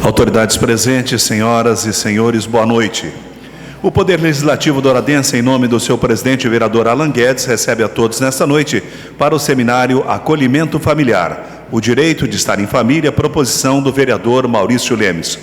Autoridades presentes, senhoras e senhores, boa noite. O Poder Legislativo douradense, em nome do seu presidente, o vereador Alan Guedes, recebe a todos nesta noite para o seminário Acolhimento Familiar, o direito de estar em família, proposição do vereador Maurício Lemes.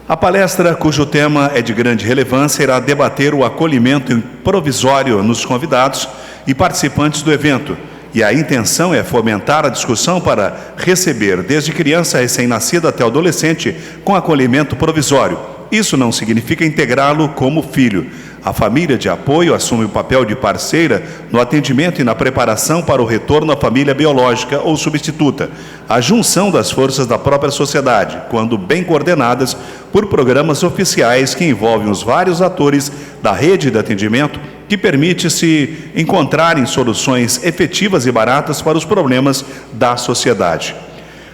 A palestra, cujo tema é de grande relevância, irá debater o acolhimento provisório nos convidados e participantes do evento, e a intenção é fomentar a discussão para receber, desde criança recém-nascida até adolescente, com acolhimento provisório. Isso não significa integrá-lo como filho. A família de apoio assume o papel de parceira no atendimento e na preparação para o retorno à família biológica ou substituta, a junção das forças da própria sociedade, quando bem coordenadas por programas oficiais que envolvem os vários atores da rede de atendimento, que permite se encontrarem soluções efetivas e baratas para os problemas da sociedade.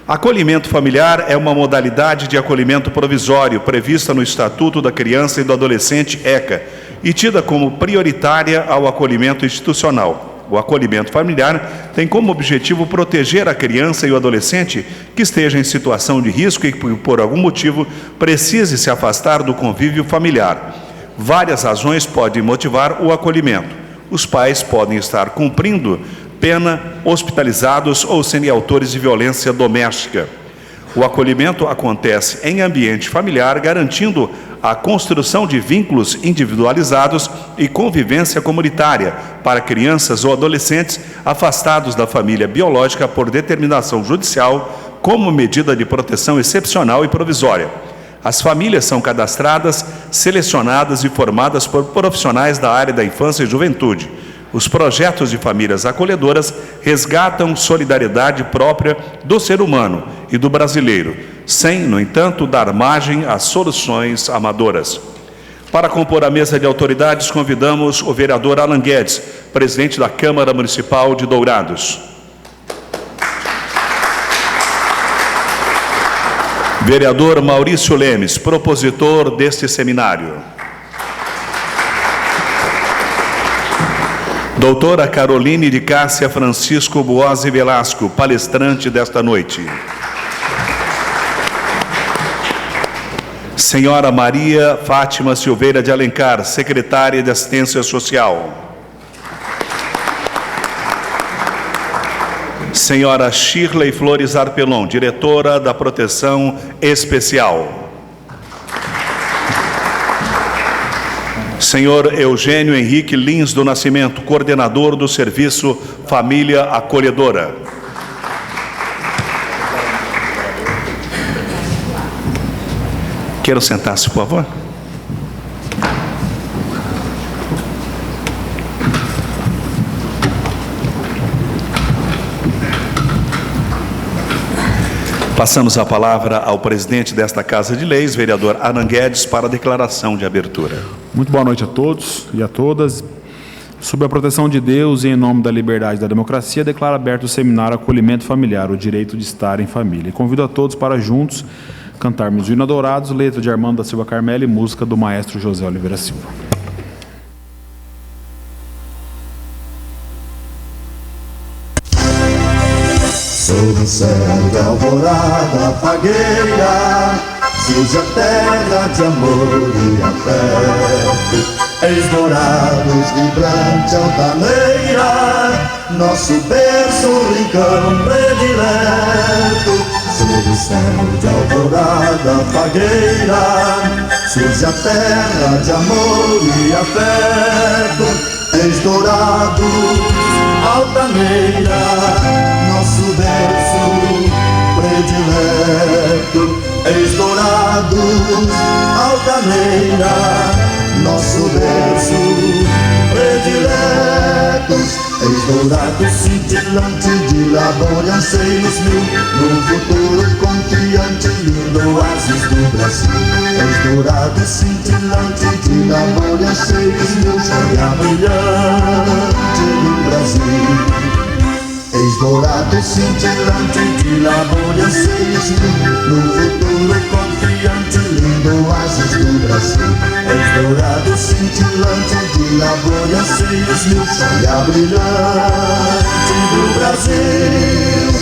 Acolhimento familiar é uma modalidade de acolhimento provisório prevista no Estatuto da Criança e do Adolescente, ECA, e tida como prioritária ao acolhimento institucional. O acolhimento familiar tem como objetivo proteger a criança e o adolescente que esteja em situação de risco e que, por algum motivo, precise se afastar do convívio familiar. Várias razões podem motivar o acolhimento. Os pais podem estar cumprindo pena, hospitalizados ou sendo autores de violência doméstica. O acolhimento acontece em ambiente familiar, garantindo a construção de vínculos individualizados e convivência comunitária para crianças ou adolescentes afastados da família biológica por determinação judicial como medida de proteção excepcional e provisória. As famílias são cadastradas, selecionadas e formadas por profissionais da área da infância e juventude. Os projetos de famílias acolhedoras resgatam solidariedade própria do ser humano e do brasileiro, sem, no entanto, dar margem a soluções amadoras. Para compor a mesa de autoridades, convidamos o vereador Alan Guedes, presidente da Câmara Municipal de Dourados. Vereador Maurício Lemes, propositor deste seminário. Doutora Caroline de Cássia Francisco Buozzi Velasco, palestrante desta noite. Senhora Maria Fátima Silveira de Alencar, secretária de Assistência Social. Senhora Shirley Flores Arpelon, diretora da Proteção Especial. Senhor Eugênio Henrique Lins do Nascimento, coordenador do Serviço Família Acolhedora. Quero sentar-se, por favor. Passamos a palavra ao presidente desta Casa de Leis, vereador Alan Guedes, para a declaração de abertura. Muito boa noite a todos e a todas. Sob a proteção de Deus e em nome da liberdade e da democracia, declaro aberto o seminário Acolhimento Familiar, o direito de estar em família. E convido a todos para juntos cantarmos o hino Dourados, letra de Armando da Silva Carmelo e música do maestro José Oliveira Silva. Sob o céu de alvorada fagueira, surge a terra de amor e afeto. Eis dourados, vibrante altaneira, nosso berço, rincão predileto. Sob o céu de alvorada fagueira, surge a terra de amor e afeto. Eis dourados, altaneira, nosso berço predileto. Eis dourados, altaneira, nosso berço predileto. Eis dourados, cintilante de labor e anseios mil, no futuro confiante, lindo oásis do Brasil. Eis dourados, cintilante de labor e anseios mil, joia brilhante do Brasil. Eis dourado, cintilante de labor e anseios mil, no futuro confiante, lindo oásis do Brasil. Eis dourado, cintilante de labor e anseios mil, joia brilhante do Brasil.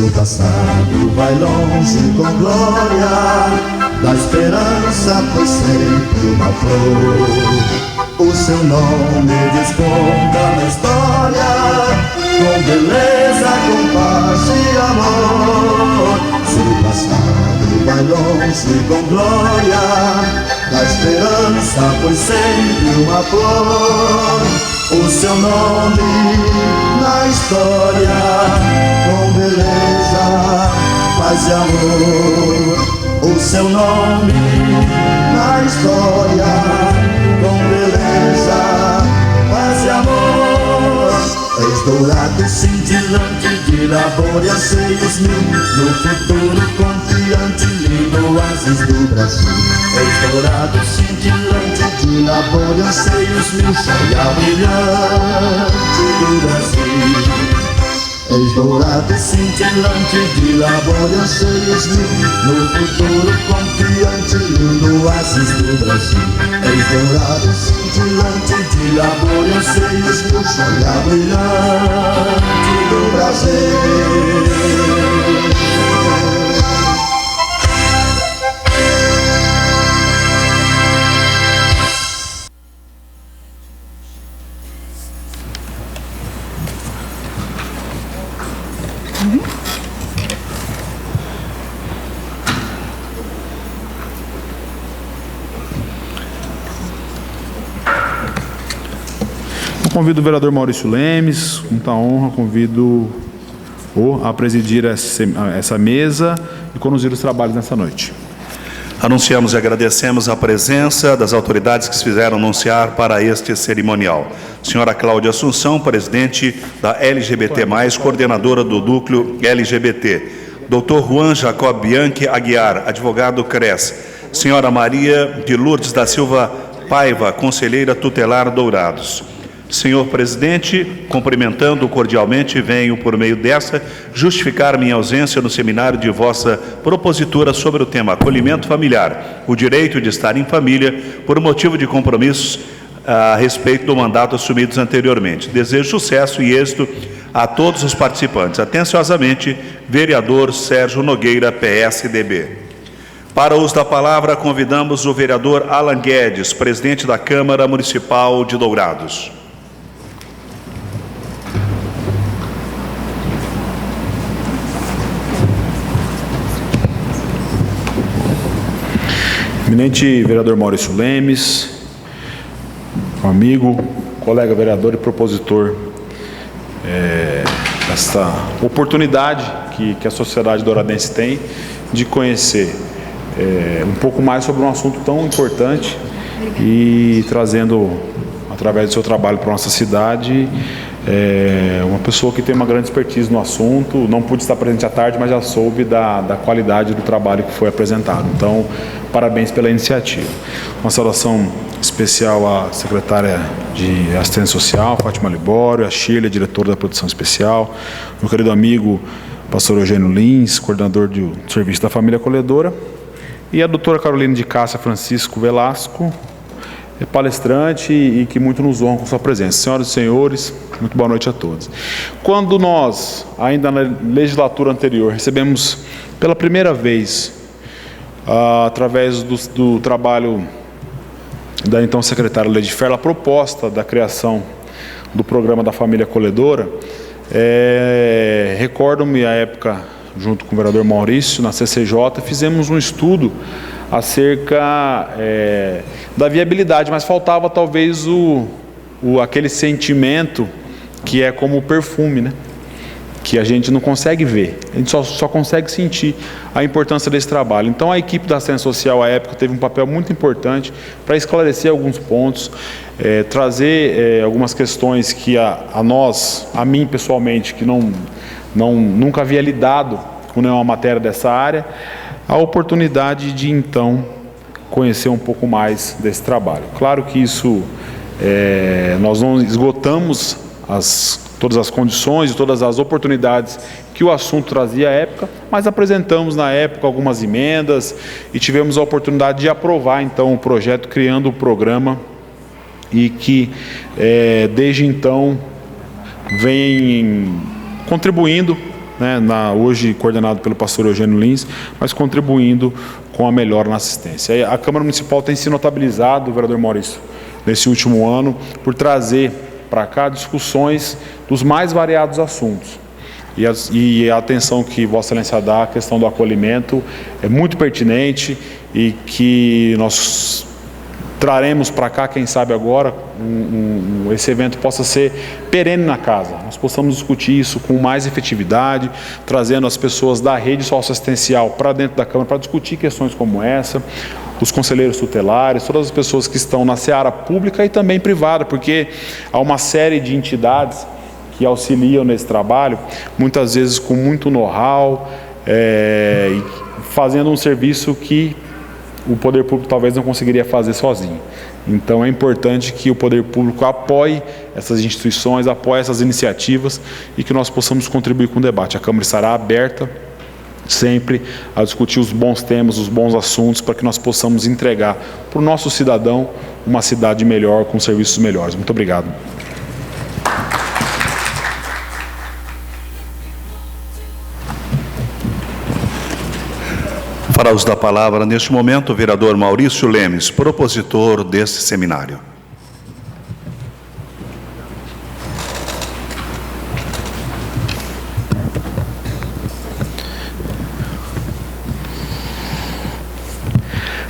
seu passado vai longe com glória, da esperança foi sempre uma flor. O seu nome desponta na história, com beleza, com paz e amor. Seu passado vai longe com glória, da esperança foi sempre uma flor. O seu nome na história, com beleza, paz e amor. O seu nome na história, com beleza, paz e amor. És dourado, cintilante, de labor e anseios mil, no futuro confiante, lindo oásis do Brasil. És dourado, cintilante, de labor e anseios mil, joia brilhante do Brasil. És dourado, cintilante, de labor e anseios mil, no futuro confiante, lindo oásis do Brasil. És dourado, cintilante, de labor e anseios mil, joia brilhante do Brasil. Convido o vereador Maurício Lemes, com muita honra, convido-o a presidir essa mesa e conduzir os trabalhos nessa noite. Anunciamos e agradecemos a presença das autoridades que se fizeram anunciar para este cerimonial. Senhora Cláudia Assunção, presidente da LGBT+, coordenadora do Núcleo LGBT. Doutor Juan Jacob Bianchi Aguiar, advogado CRES. Senhora Maria de Lourdes da Silva Paiva, conselheira tutelar Dourados. Senhor presidente, cumprimentando cordialmente, venho, por meio dessa, justificar minha ausência no seminário de vossa propositura sobre o tema acolhimento familiar, o direito de estar em família, por motivo de compromissos a respeito do mandato assumidos anteriormente. Desejo sucesso e êxito a todos os participantes. Atenciosamente, vereador Sérgio Nogueira, PSDB. Para o uso da palavra, convidamos o vereador Alan Guedes, presidente da Câmara Municipal de Dourados. Eminente vereador Maurício Lemes, amigo, colega vereador e propositor desta oportunidade que a sociedade douradense tem de conhecer um pouco mais sobre um assunto tão importante e trazendo, através do seu trabalho para a nossa cidade, uma pessoa que tem uma grande expertise no assunto. Não pude estar presente à tarde, mas já soube da qualidade do trabalho que foi apresentado. Então, parabéns pela iniciativa. Uma saudação especial à secretária de Assistência Social, Fátima Libório, a Shirley, diretora da Produção Especial, meu querido amigo pastor Eugênio Lins, coordenador do Serviço da Família Acolhedora, e a doutora Carolina de Cássia Francisco Velasco, palestrante e que muito nos honra com sua presença. Senhoras e senhores, muito boa noite a todos. Quando nós, ainda na legislatura anterior, recebemos pela primeira vez, através do trabalho da então secretária Lady Ferla, a proposta da criação do programa da Família Acolhedora, recordo-me a época, junto com o vereador Maurício, na CCJ, fizemos um estudo acerca da viabilidade, mas faltava talvez aquele sentimento que é como o perfume, né? Que a gente não consegue ver, a gente só consegue sentir a importância desse trabalho. Então a equipe da Assistência Social à época teve um papel muito importante para esclarecer alguns pontos, trazer algumas questões que a mim pessoalmente, que nunca havia lidado com nenhuma matéria dessa área, a oportunidade de então conhecer um pouco mais desse trabalho. Claro que isso, nós não esgotamos todas as condições e todas as oportunidades que o assunto trazia à época, mas apresentamos na época algumas emendas e tivemos a oportunidade de aprovar então o projeto, criando o programa, e que desde então vem contribuindo né, hoje coordenado pelo pastor Eugênio Lins, mas contribuindo com a melhora na assistência. A Câmara Municipal tem se notabilizado, vereador Maurício, nesse último ano, por trazer para cá discussões dos mais variados assuntos. E a atenção que Vossa Excelência dá à questão do acolhimento é muito pertinente e que nós traremos para cá, quem sabe agora, esse evento possa ser perene na casa. Nós possamos discutir isso com mais efetividade, trazendo as pessoas da rede socioassistencial para dentro da Câmara para discutir questões como essa, os conselheiros tutelares, todas as pessoas que estão na seara pública e também privada, porque há uma série de entidades que auxiliam nesse trabalho, muitas vezes com muito know-how, fazendo um serviço que o poder público talvez não conseguiria fazer sozinho. Então é importante que o poder público apoie essas instituições, apoie essas iniciativas e que nós possamos contribuir com o debate. A Câmara estará aberta sempre a discutir os bons temas, os bons assuntos, para que nós possamos entregar para o nosso cidadão uma cidade melhor, com serviços melhores. Muito obrigado. Para uso da palavra, neste momento, o vereador Maurício Lemes, propositor deste seminário.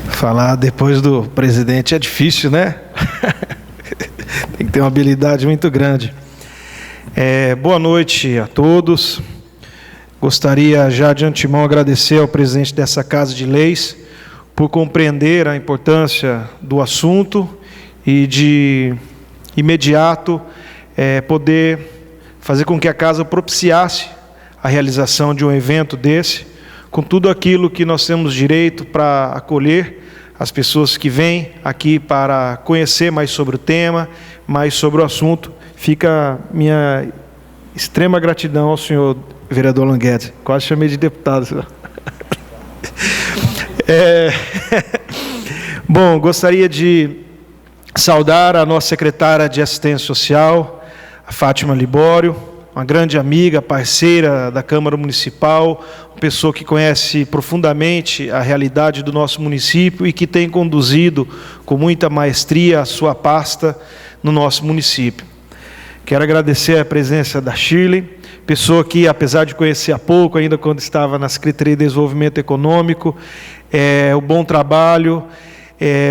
Falar depois do presidente é difícil, né? Tem que ter uma habilidade muito grande. Boa noite a todos. Gostaria já de antemão agradecer ao presidente dessa Casa de Leis por compreender a importância do assunto e de imediato poder fazer com que a Casa propiciasse a realização de um evento desse, com tudo aquilo que nós temos direito para acolher as pessoas que vêm aqui para conhecer mais sobre o tema, mais sobre o assunto. Fica minha extrema gratidão ao senhor vereador Languedes. Quase chamei de deputado. Bom, gostaria de saudar a nossa secretária de Assistência Social, a Fátima Libório, uma grande amiga, parceira da Câmara Municipal, uma pessoa que conhece profundamente a realidade do nosso município e que tem conduzido com muita maestria a sua pasta no nosso município. Quero agradecer a presença da Shirley, pessoa que, apesar de conhecer há pouco, ainda quando estava na Secretaria de Desenvolvimento Econômico, o bom trabalho,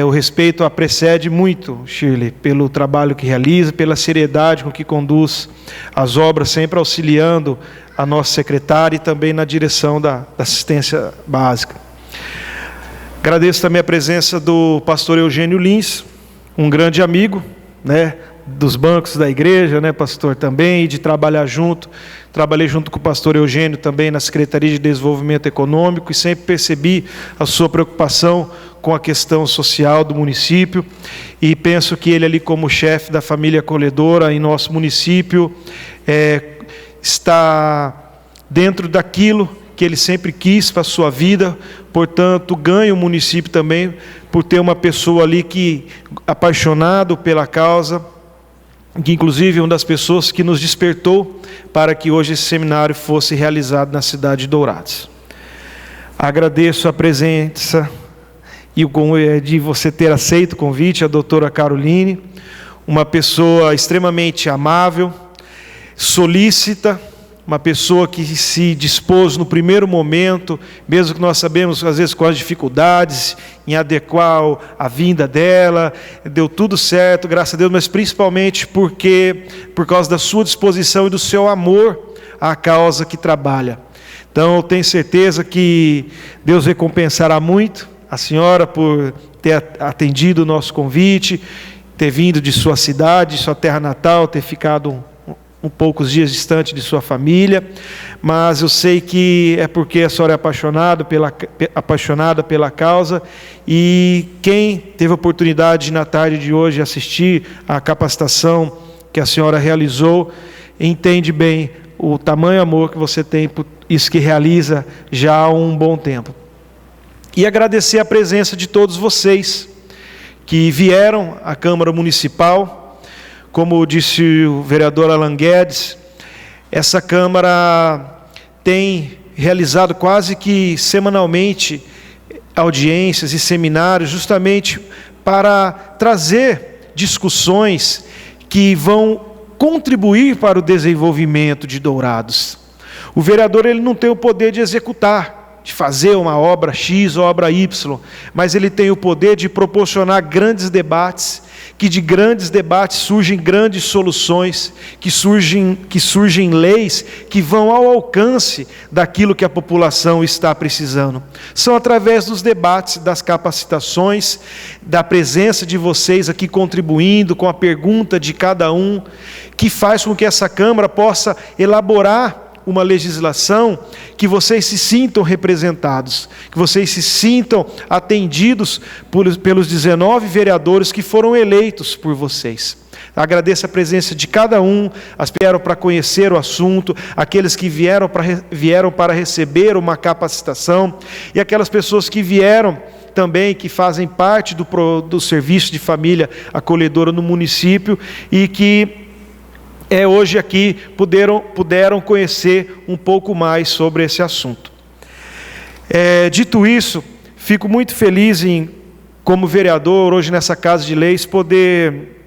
o respeito a precede muito, Shirley, pelo trabalho que realiza, pela seriedade com que conduz as obras, sempre auxiliando a nossa secretária e também na direção da assistência básica. Agradeço também a presença do pastor Eugênio Lins, um grande amigo, né, dos bancos da igreja, né, pastor, também, e de trabalhar junto. Trabalhei junto com o pastor Eugênio também na Secretaria de Desenvolvimento Econômico e sempre percebi a sua preocupação com a questão social do município e penso que ele ali como chefe da família acolhedora em nosso município está dentro daquilo que ele sempre quis para a sua vida, portanto ganha o município também por ter uma pessoa ali que apaixonado pela causa, que inclusive é uma das pessoas que nos despertou para que hoje esse seminário fosse realizado na cidade de Dourados. Agradeço a presença e de você ter aceito o convite, a doutora Caroline, uma pessoa extremamente amável, solícita, uma pessoa que se dispôs no primeiro momento, mesmo que nós sabemos, às vezes, com as dificuldades, em adequar a vinda dela, deu tudo certo, graças a Deus, mas principalmente por causa da sua disposição e do seu amor à causa que trabalha. Então, eu tenho certeza que Deus recompensará muito a senhora por ter atendido o nosso convite, ter vindo de sua cidade, de sua terra natal, ter ficado poucos dias distante de sua família, mas eu sei que é porque a senhora é apaixonada pela causa, e quem teve a oportunidade de, na tarde de hoje, assistir à capacitação que a senhora realizou, entende bem o tamanho amor que você tem por isso que realiza já há um bom tempo. E agradecer a presença de todos vocês que vieram à Câmara Municipal. Como disse o vereador Alan Guedes, essa Câmara tem realizado quase que semanalmente audiências e seminários, justamente para trazer discussões que vão contribuir para o desenvolvimento de Dourados. O vereador, ele não tem o poder de executar, de fazer uma obra X ou obra Y, mas ele tem o poder de proporcionar grandes debates, que de grandes debates surgem grandes soluções, que surgem leis que vão ao alcance daquilo que a população está precisando. São através dos debates, das capacitações, da presença de vocês aqui contribuindo com a pergunta de cada um, que faz com que essa Câmara possa elaborar uma legislação que vocês se sintam representados, que vocês se sintam atendidos pelos 19 vereadores que foram eleitos por vocês. Agradeço a presença de cada um, as que vieram para conhecer o assunto, aqueles que vieram para receber uma capacitação, e aquelas pessoas que vieram também, que fazem parte do serviço de família acolhedora no município, e que hoje aqui puderam conhecer um pouco mais sobre esse assunto. Dito isso, fico muito feliz como vereador, hoje nessa Casa de Leis, poder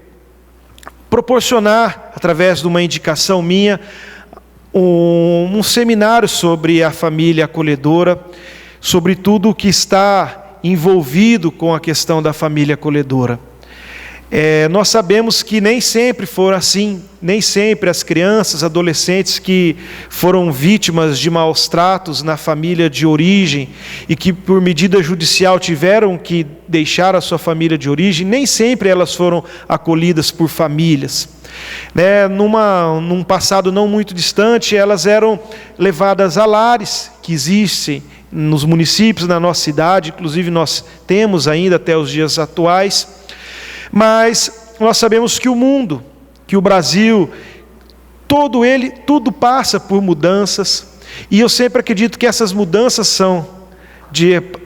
proporcionar, através de uma indicação minha, um seminário sobre a família acolhedora, sobre tudo o que está envolvido com a questão da família acolhedora. Nós sabemos que nem sempre for assim, nem sempre as crianças, adolescentes que foram vítimas de maus tratos na família de origem e que por medida judicial tiveram que deixar a sua família de origem, nem sempre elas foram acolhidas por famílias. Num passado não muito distante, elas eram levadas a lares que existem nos municípios, na nossa cidade, inclusive nós temos ainda até os dias atuais. Mas nós sabemos que o mundo, que o Brasil, tudo passa por mudanças, e eu sempre acredito que essas mudanças são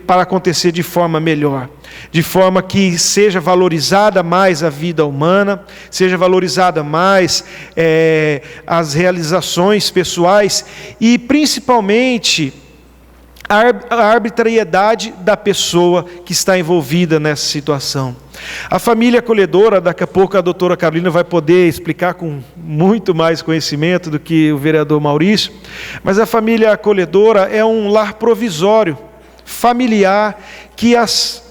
para acontecer de forma melhor, de forma que seja valorizada mais a vida humana, seja valorizada mais as realizações pessoais e principalmente a arbitrariedade da pessoa que está envolvida nessa situação. A família acolhedora, daqui a pouco a doutora Carolina vai poder explicar com muito mais conhecimento do que o vereador Maurício, mas a família acolhedora é um lar provisório, familiar, que as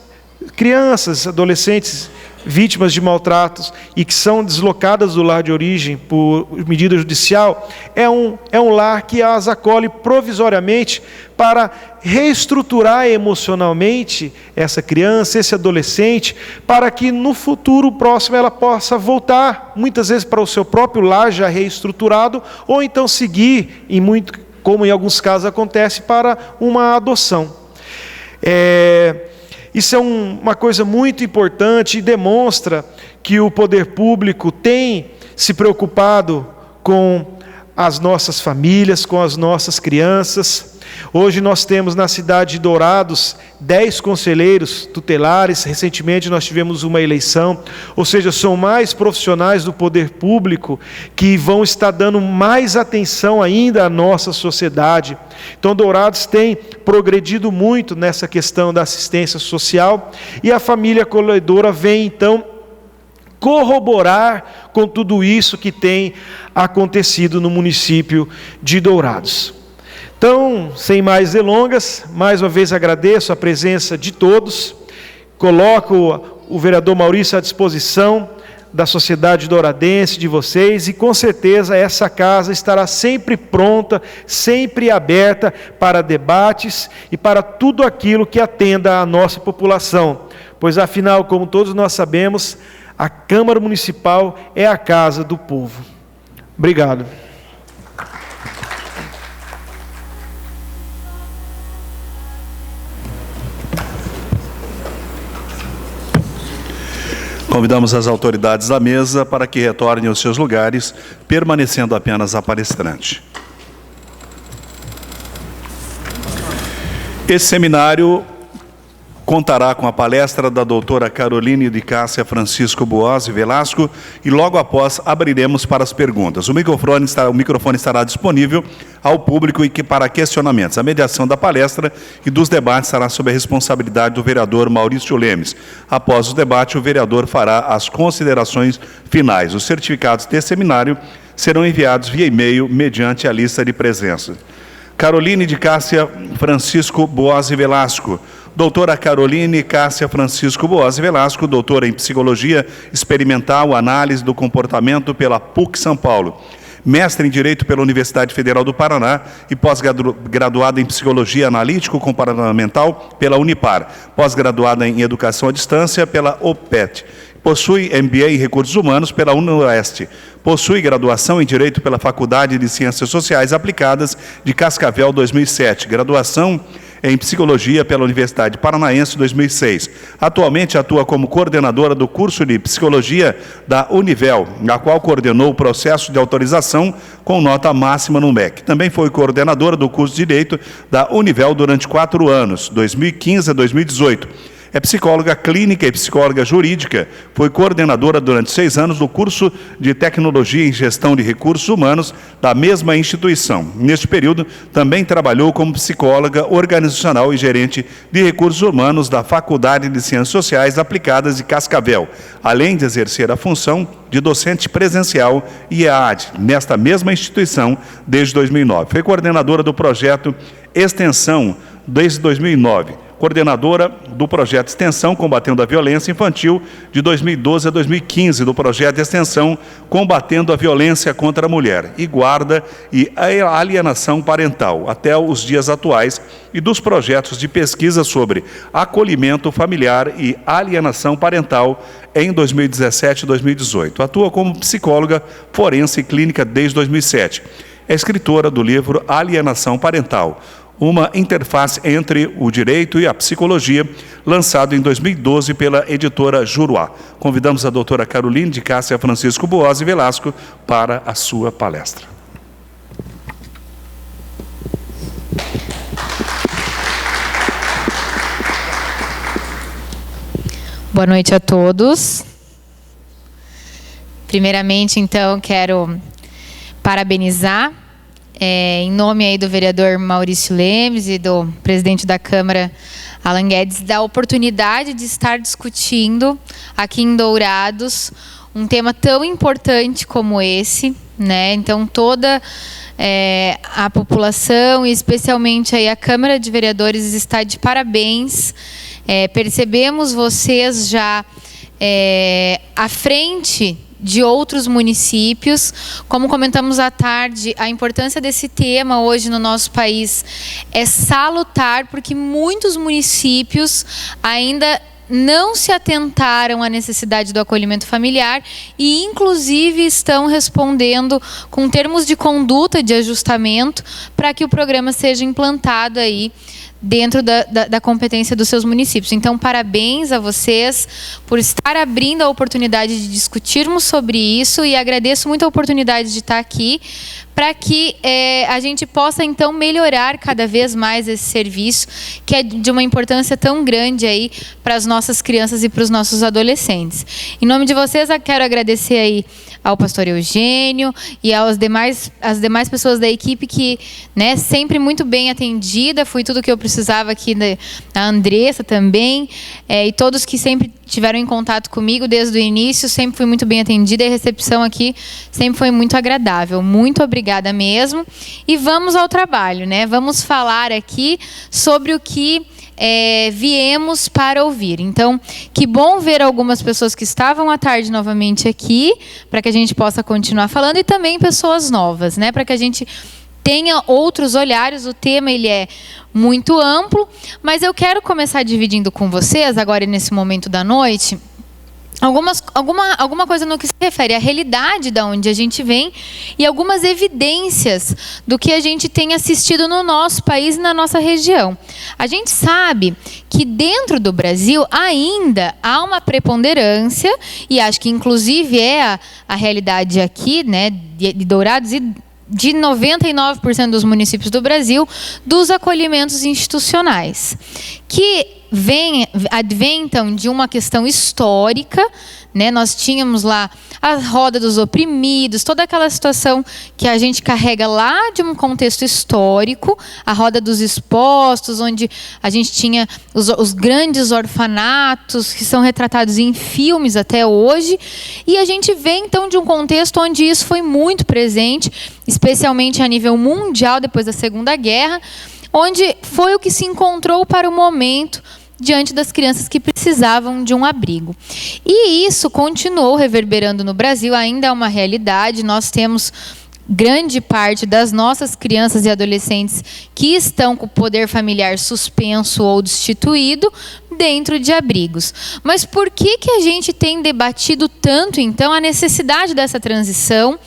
crianças, adolescentes, vítimas de maltratos e que são deslocadas do lar de origem por medida judicial, é um lar que as acolhe provisoriamente para reestruturar emocionalmente essa criança, esse adolescente, para que no futuro próximo ela possa voltar, muitas vezes para o seu próprio lar já reestruturado, ou então seguir, como em alguns casos acontece, para uma adoção. Isso é uma coisa muito importante e demonstra que o poder público tem se preocupado com as nossas famílias, com as nossas crianças. Hoje nós temos na cidade de Dourados 10 conselheiros tutelares, recentemente nós tivemos uma eleição, ou seja, são mais profissionais do poder público que vão estar dando mais atenção ainda à nossa sociedade. Então Dourados tem progredido muito nessa questão da assistência social e a família acolhedora vem então corroborar com tudo isso que tem acontecido no município de Dourados. Então, sem mais delongas, mais uma vez agradeço a presença de todos, coloco o vereador Maurício à disposição da sociedade douradense, de vocês, e com certeza essa casa estará sempre pronta, sempre aberta para debates e para tudo aquilo que atenda à nossa população, pois afinal, como todos nós sabemos, a Câmara Municipal é a casa do povo. Obrigado. Convidamos as autoridades da mesa para que retornem aos seus lugares, permanecendo apenas a palestrante. Esse seminário contará com a palestra da doutora Caroline de Cássia Francisco Boazzi Velasco e logo após abriremos para as perguntas. O microfone estará disponível ao público e para questionamentos. A mediação da palestra e dos debates será sob a responsabilidade do vereador Maurício Lemes. Após o debate, o vereador fará as considerações finais. Os certificados desse seminário serão enviados via e-mail mediante a lista de presença. Caroline de Cássia Francisco Boazzi Velasco. Doutora Caroline Cássia Francisco Boazzi Velasco, doutora em Psicologia Experimental, Análise do Comportamento pela PUC São Paulo. Mestre em Direito pela Universidade Federal do Paraná e pós-graduada em Psicologia Analítico-Comportamental pela Unipar. Pós-graduada em Educação à Distância pela OPET. Possui MBA em Recursos Humanos pela UniOeste. Possui graduação em Direito pela Faculdade de Ciências Sociais Aplicadas de Cascavel, 2007. Graduação em Psicologia pela Universidade Paranaense, 2006. Atualmente atua como coordenadora do curso de Psicologia da Univel, na qual coordenou o processo de autorização com nota máxima no MEC. Também foi coordenadora do curso de Direito da Univel durante 4 anos, 2015 a 2018. É psicóloga clínica e psicóloga jurídica. Foi coordenadora durante 6 anos do curso de Tecnologia em Gestão de Recursos Humanos da mesma instituição. Neste período, também trabalhou como psicóloga organizacional e gerente de recursos humanos da Faculdade de Ciências Sociais Aplicadas de Cascavel, além de exercer a função de docente presencial e EAD nesta mesma instituição desde 2009. Foi coordenadora do projeto Extensão desde 2009. Coordenadora do projeto Extensão Combatendo a Violência Infantil de 2012 a 2015, do projeto Extensão Combatendo a Violência contra a Mulher e Guarda e a Alienação Parental, até os dias atuais, e dos projetos de pesquisa sobre acolhimento familiar e alienação parental em 2017 e 2018. Atua como psicóloga forense e clínica desde 2007. É escritora do livro Alienação Parental, uma interface entre o direito e a psicologia, lançado em 2012 pela editora Juruá. Convidamos a doutora Caroline de Cássia Francisco Boazzi Velasco para a sua palestra. Boa noite a todos. Primeiramente, então, quero parabenizar em nome aí do vereador Maurício Lemes e do presidente da Câmara, Alan Guedes, da oportunidade de estar discutindo aqui em Dourados um tema tão importante como esse, né? Então, toda a população, e especialmente aí a Câmara de Vereadores, está de parabéns. Percebemos vocês já à frente de outros municípios. Como comentamos à tarde, a importância desse tema hoje no nosso país é salutar, porque muitos municípios ainda não se atentaram à necessidade do acolhimento familiar e, inclusive, estão respondendo com termos de conduta de ajustamento para que o programa seja implantado aí dentro da competência dos seus municípios. Então, parabéns a vocês por estar abrindo a oportunidade de discutirmos sobre isso, e agradeço muito a oportunidade de estar aqui para que a gente possa, então, melhorar cada vez mais esse serviço, que é de uma importância tão grande aí para as nossas crianças e para os nossos adolescentes. Em nome de vocês, eu quero agradecer aí ao pastor Eugênio e às demais pessoas da equipe que, né, sempre muito bem atendida, foi tudo que eu precisava aqui, a Andressa também, e todos que sempre tiveram em contato comigo desde o início, sempre fui muito bem atendida, e a recepção aqui sempre foi muito agradável. Muito obrigada mesmo. E vamos ao trabalho, né? Vamos falar aqui sobre o que viemos para ouvir. Então, que bom ver algumas pessoas que estavam à tarde novamente aqui, para que a gente possa continuar falando, e também pessoas novas, né? Para que a gente tenha outros olhares. O tema ele é muito amplo, mas eu quero começar dividindo com vocês, agora nesse momento da noite, alguma coisa no que se refere à realidade da onde a gente vem e algumas evidências do que a gente tem assistido no nosso país e na nossa região. A gente sabe que dentro do Brasil ainda há uma preponderância, e acho que inclusive é a realidade aqui, né, de Dourados e de 99% dos municípios do Brasil, dos acolhimentos institucionais, que advém então de uma questão histórica, né? Nós tínhamos lá a roda dos oprimidos, toda aquela situação que a gente carrega lá de um contexto histórico, a roda dos expostos, onde a gente tinha os grandes orfanatos que são retratados em filmes até hoje, e a gente vê então de um contexto onde isso foi muito presente, especialmente a nível mundial depois da Segunda Guerra, onde foi o que se encontrou para o momento diante das crianças que precisavam de um abrigo. E isso continuou reverberando no Brasil, ainda é uma realidade. Nós temos grande parte das nossas crianças e adolescentes que estão com o poder familiar suspenso ou destituído dentro de abrigos. Mas por que a gente tem debatido tanto, então, a necessidade dessa transição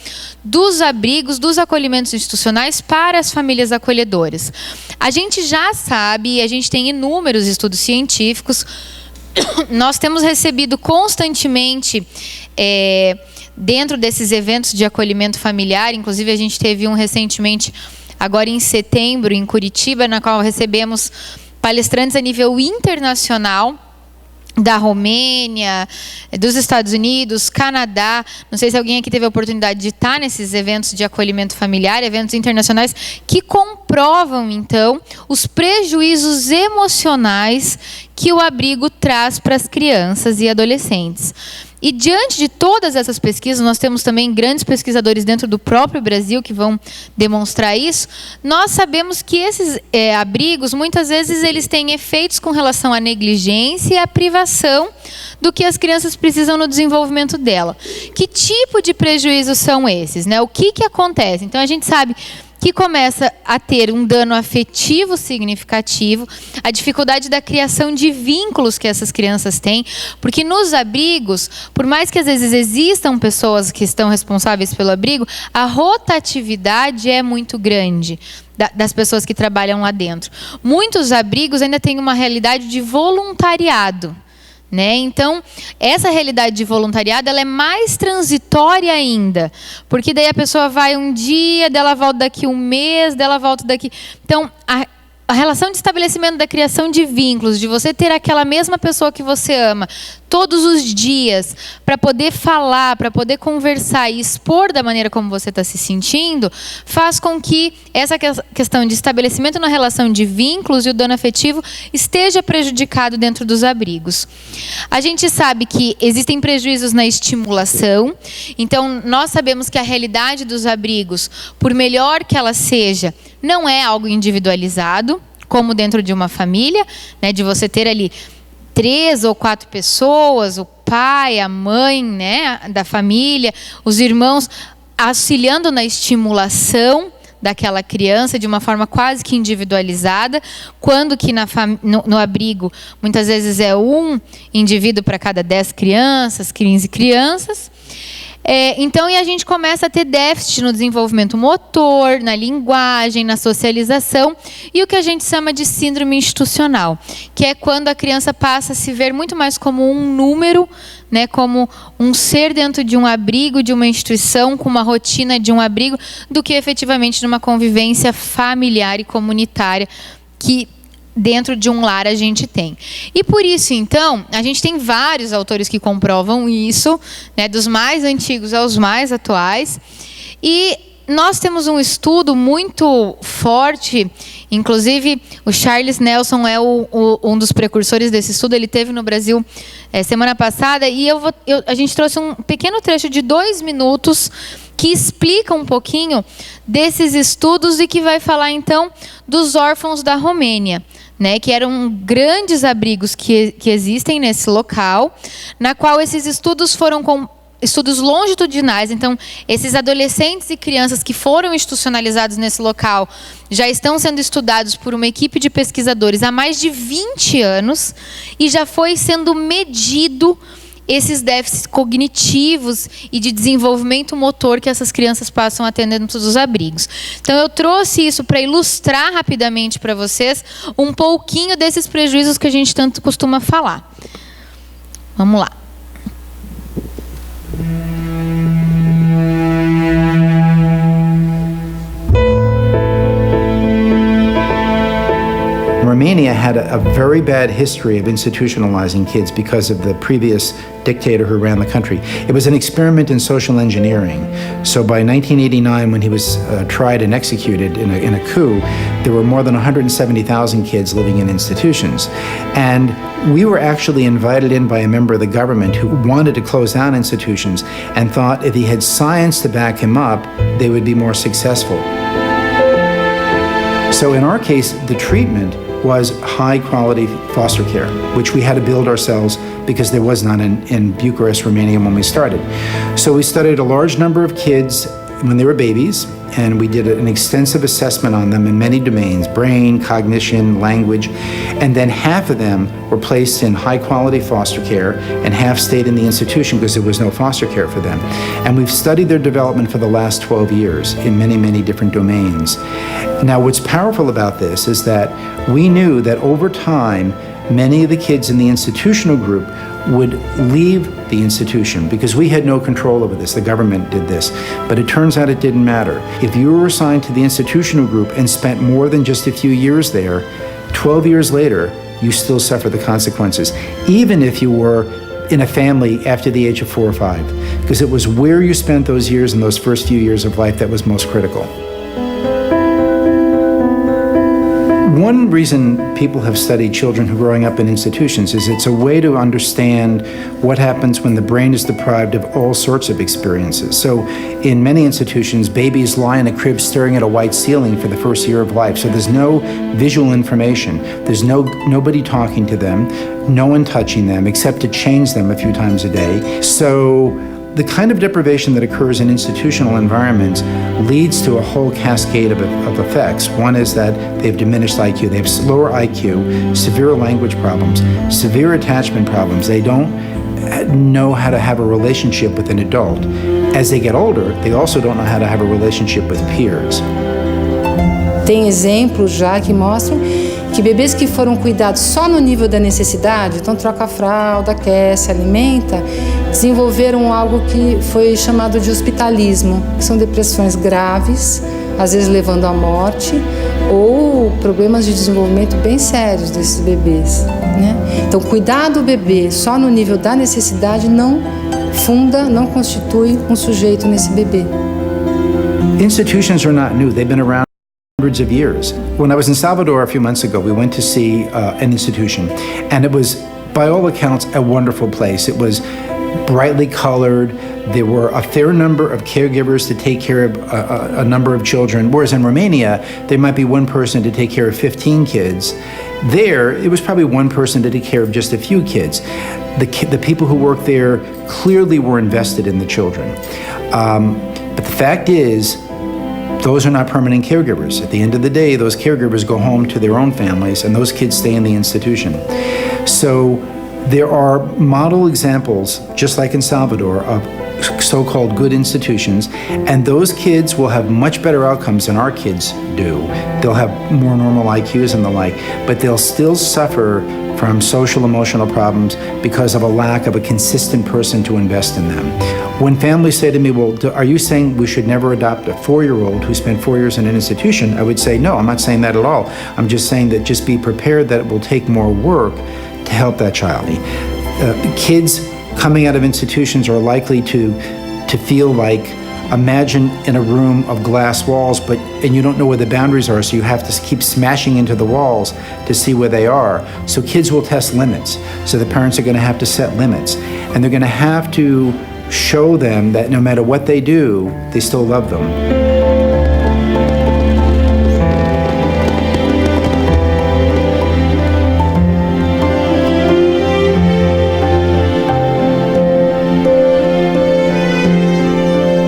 dos abrigos, dos acolhimentos institucionais para as famílias acolhedoras? A gente já sabe, e a gente tem inúmeros estudos científicos, nós temos recebido constantemente, dentro desses eventos de acolhimento familiar, inclusive a gente teve um recentemente, agora em setembro, em Curitiba, na qual recebemos palestrantes a nível internacional, da Romênia, dos Estados Unidos, Canadá. Não sei se alguém aqui teve a oportunidade de estar nesses eventos de acolhimento familiar, eventos internacionais, que comprovam, então, os prejuízos emocionais que o abrigo traz para as crianças e adolescentes. E diante de todas essas pesquisas, nós temos também grandes pesquisadores dentro do próprio Brasil que vão demonstrar isso. Nós sabemos que esses abrigos, muitas vezes, eles têm efeitos com relação à negligência e à privação do que as crianças precisam no desenvolvimento dela. Que tipo de prejuízos são esses, né? O que acontece? Então, a gente sabe que começa a ter um dano afetivo significativo, a dificuldade da criação de vínculos que essas crianças têm, porque nos abrigos, por mais que às vezes existam pessoas que estão responsáveis pelo abrigo, a rotatividade é muito grande das pessoas que trabalham lá dentro. Muitos abrigos ainda têm uma realidade de voluntariado, né? Então, essa realidade de voluntariado, ela é mais transitória ainda, porque daí a pessoa vai um dia, dela volta daqui um mês, dela volta daqui. Então, a relação de estabelecimento da criação de vínculos, de você ter aquela mesma pessoa que você ama todos os dias, para poder falar, para poder conversar e expor da maneira como você está se sentindo, faz com que essa questão de estabelecimento na relação de vínculos e o dano afetivo esteja prejudicado dentro dos abrigos. A gente sabe que existem prejuízos na estimulação, então nós sabemos que a realidade dos abrigos, por melhor que ela seja, não é algo individualizado, como dentro de uma família, né, de você ter ali 3 ou 4 pessoas, o pai, a mãe, né, da família, os irmãos, auxiliando na estimulação daquela criança de uma forma quase que individualizada, quando que no abrigo muitas vezes é um indivíduo para cada 10 crianças, 15 crianças. Então, e a gente começa a ter déficit no desenvolvimento motor, na linguagem, na socialização, e o que a gente chama de síndrome institucional, que é quando a criança passa a se ver muito mais como um número, né, como um ser dentro de um abrigo, de uma instituição, com uma rotina de um abrigo, do que efetivamente numa convivência familiar e comunitária que dentro de um lar a gente tem. E por isso, então, a gente tem vários autores que comprovam isso, né, dos mais antigos aos mais atuais. E nós temos um estudo muito forte, inclusive o Charles Nelson é um dos precursores desse estudo, ele esteve no Brasil semana passada, e a gente trouxe um pequeno trecho de 2 minutos que explica um pouquinho desses estudos e que vai falar, então, dos órfãos da Romênia, né, que eram grandes abrigos que existem nesse local, na qual esses estudos foram estudos longitudinais. Então, esses adolescentes e crianças que foram institucionalizados nesse local já estão sendo estudados por uma equipe de pesquisadores há mais de 20 anos e já foi sendo medido esses déficits cognitivos e de desenvolvimento motor que essas crianças passam a ter dentro dos abrigos. Então, eu trouxe isso para ilustrar rapidamente para vocês um pouquinho desses prejuízos que a gente tanto costuma falar. Vamos lá. Romania had a very bad history of institutionalizing kids because of the previous dictator who ran the country. It was an experiment in social engineering. So by 1989, when he was tried and executed in a coup, there were more than 170,000 kids living in institutions. And we were actually invited in by a member of the government who wanted to close down institutions and thought if he had science to back him up, they would be more successful. So in our case, the treatment was high-quality foster care, which we had to build ourselves because there was none in Bucharest, Romania when we started. So we studied a large number of kids when they were babies, and we did an extensive assessment on them in many domains, brain, cognition, language, and then half of them were placed in high-quality foster care and half stayed in the institution because there was no foster care for them. And we've studied their development for the last 12 years in many, many different domains. Now, what's powerful about this is that we knew that over time, many of the kids in the institutional group would leave the institution because we had no control over this. The government did this. But it turns out it didn't matter. If you were assigned to the institutional group and spent more than just a few years there, 12 years later, you still suffer the consequences, even if you were in a family after the age of 4 or 5, because it was where you spent those years in those first few years of life that was most critical. One reason people have studied children who are growing up in institutions is it's a way to understand what happens when the brain is deprived of all sorts of experiences. So in many institutions, babies lie in a crib staring at a white ceiling for the first year of life. So there's no visual information. There's nobody talking to them, no one touching them except to change them a few times a day. So the kind of deprivation that occurs in institutional environments leads to a whole cascade of effects. One is that they have diminished IQ, they have lower IQ, severe language problems, severe attachment problems. They don't know how to have a relationship with an adult. As they get older, they also don't know how to have a relationship with peers. Tem exemplos já que mostram que bebês que foram cuidados só no nível da necessidade, então troca a fralda, aquece, alimenta, desenvolveram algo que foi chamado de hospitalismo, que são depressões graves, às vezes levando à morte, ou problemas de desenvolvimento bem sérios desses bebês, né? Então, cuidar do bebê só no nível da necessidade não constitui um sujeito nesse bebê. Institutions are not new. They've been around hundreds of years. When I was in Salvador a few months ago, we went to see an institution, and it was, by all accounts, a wonderful place. It was brightly colored. There were a fair number of caregivers to take care of a number of children, whereas in Romania, there might be one person to take care of 15 kids. There, it was probably one person to take care of just a few kids. The people who worked there clearly were invested in the children. But the fact is, those are not permanent caregivers. At the end of the day, those caregivers go home to their own families, and those kids stay in the institution. So there are model examples, just like in Salvador, of so-called good institutions, and those kids will have much better outcomes than our kids do. They'll have more normal IQs and the like, but they'll still suffer from social emotional problems because of a lack of a consistent person to invest in them. When families say to me, well, are you saying we should never adopt a 4-year-old who spent 4 years in an institution? I would say, no, I'm not saying that at all. I'm just saying that just be prepared that it will take more work to help that child. Kids coming out of institutions are likely to feel like, imagine in a room of glass walls, and you don't know where the boundaries are, so you have to keep smashing into the walls to see where they are. So kids will test limits. So the parents are going to have to set limits, and they're going to have to show them that no matter what they do, they still love them.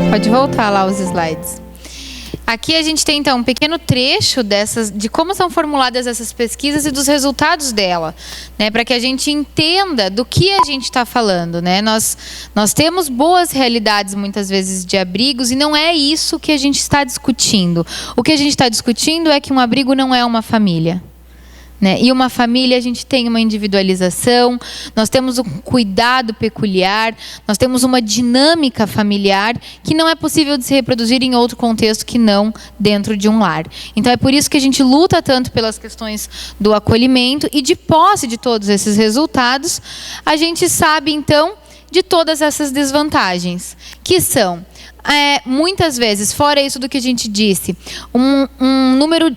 Pode voltar lá os slides. Aqui a gente tem então um pequeno trecho de como são formuladas essas pesquisas e dos resultados dela, né, para que a gente entenda do que a gente está falando, né? Nós temos boas realidades muitas vezes de abrigos e não é isso que a gente está discutindo. O que a gente está discutindo é que um abrigo não é uma família, né? E uma família, a gente tem uma individualização, nós temos um cuidado peculiar, nós temos uma dinâmica familiar que não é possível de se reproduzir em outro contexto que não dentro de um lar. Então é por isso que a gente luta tanto pelas questões do acolhimento e de posse de todos esses resultados. A gente sabe, então, de todas essas desvantagens, que são, muitas vezes, fora isso do que a gente disse, um número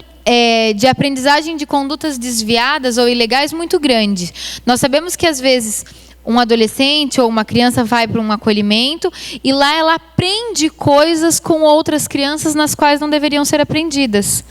de aprendizagem de condutas desviadas ou ilegais muito grande. Nós sabemos que, às vezes, um adolescente ou uma criança vai para um acolhimento e lá ela aprende coisas com outras crianças nas quais não deveriam ser aprendidas.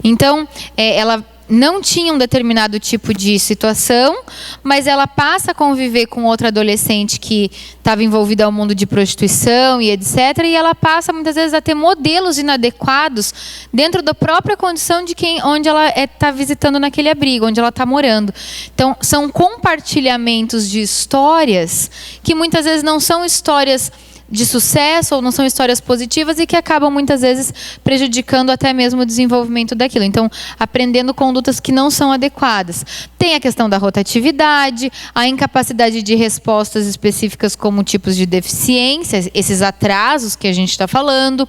Então, ela não tinha um determinado tipo de situação, mas ela passa a conviver com outra adolescente que estava envolvida ao mundo de prostituição e etc. E ela passa, muitas vezes, a ter modelos inadequados dentro da própria condição de onde ela está visitando naquele abrigo, onde ela está morando. Então, são compartilhamentos de histórias que muitas vezes não são histórias de sucesso ou não são histórias positivas e que acabam muitas vezes prejudicando até mesmo o desenvolvimento daquilo. Então, aprendendo condutas que não são adequadas. Tem a questão da rotatividade, a incapacidade de respostas específicas como tipos de deficiências, esses atrasos que a gente está falando,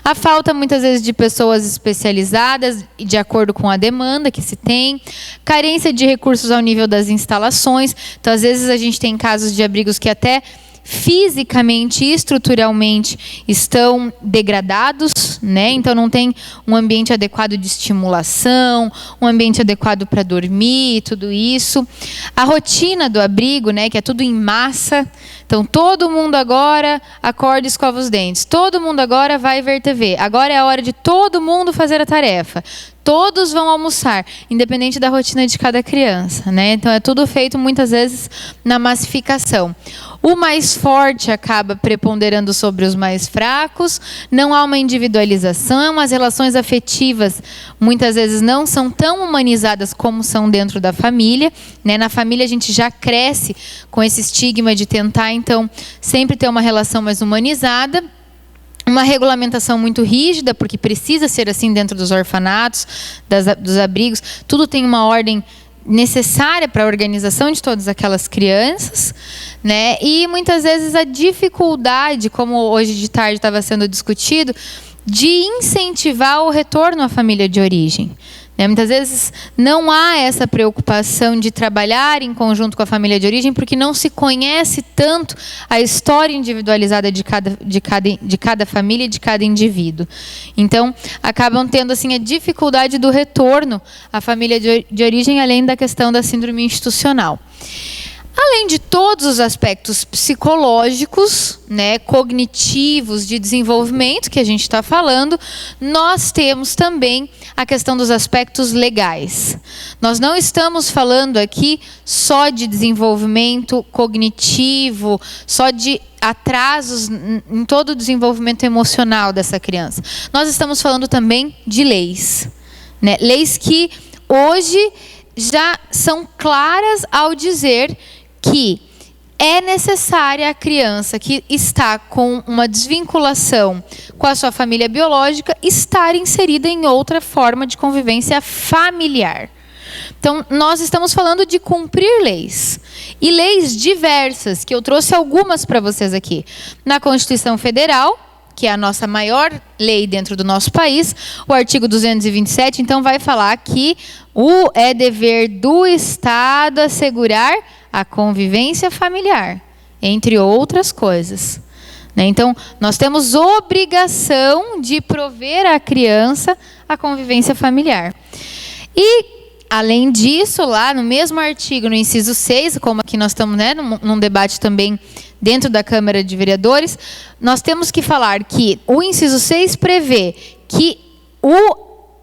a falta muitas vezes de pessoas especializadas de acordo com a demanda que se tem, carência de recursos ao nível das instalações. Então, às vezes a gente tem casos de abrigos que até fisicamente e estruturalmente estão degradados, né? Então não tem um ambiente adequado de estimulação, um ambiente adequado para dormir, tudo isso. A rotina do abrigo, né, que é tudo em massa. Então todo mundo agora acorda e escova os dentes. Todo mundo agora vai ver TV. Agora é a hora de todo mundo fazer a tarefa. Todos vão almoçar, independente da rotina de cada criança, né? Então é tudo feito muitas vezes na massificação. O mais forte acaba preponderando sobre os mais fracos, não há uma individualização, as relações afetivas muitas vezes não são tão humanizadas como são dentro da família, né? Na família a gente já cresce com esse estigma de tentar, então, sempre ter uma relação mais humanizada. Uma regulamentação muito rígida, porque precisa ser assim dentro dos orfanatos, dos abrigos. Tudo tem uma ordem necessária para a organização de todas aquelas crianças, né? E muitas vezes a dificuldade, como hoje de tarde estava sendo discutido, de incentivar o retorno à família de origem. Muitas vezes não há essa preocupação de trabalhar em conjunto com a família de origem, porque não se conhece tanto a história individualizada de cada família e de cada indivíduo. Então, acabam tendo assim, a dificuldade do retorno à família de origem, além da questão da síndrome institucional. Além de todos os aspectos psicológicos, né, cognitivos, de desenvolvimento que a gente está falando, nós temos também a questão dos aspectos legais. Nós não estamos falando aqui só de desenvolvimento cognitivo, só de atrasos em todo o desenvolvimento emocional dessa criança. Nós estamos falando também de leis, né? Leis que hoje já são claras ao dizer que é necessária a criança que está com uma desvinculação com a sua família biológica estar inserida em outra forma de convivência familiar. Então, nós estamos falando de cumprir leis. E leis diversas, que eu trouxe algumas para vocês aqui. Na Constituição Federal, que é a nossa maior lei dentro do nosso país, o artigo 227, então, vai falar que é dever do Estado assegurar a convivência familiar, entre outras coisas. Então, nós temos obrigação de prover à criança a convivência familiar. E, além disso, lá no mesmo artigo, no inciso 6, como aqui nós estamos, né, num debate também dentro da Câmara de Vereadores, nós temos que falar que o inciso 6 prevê que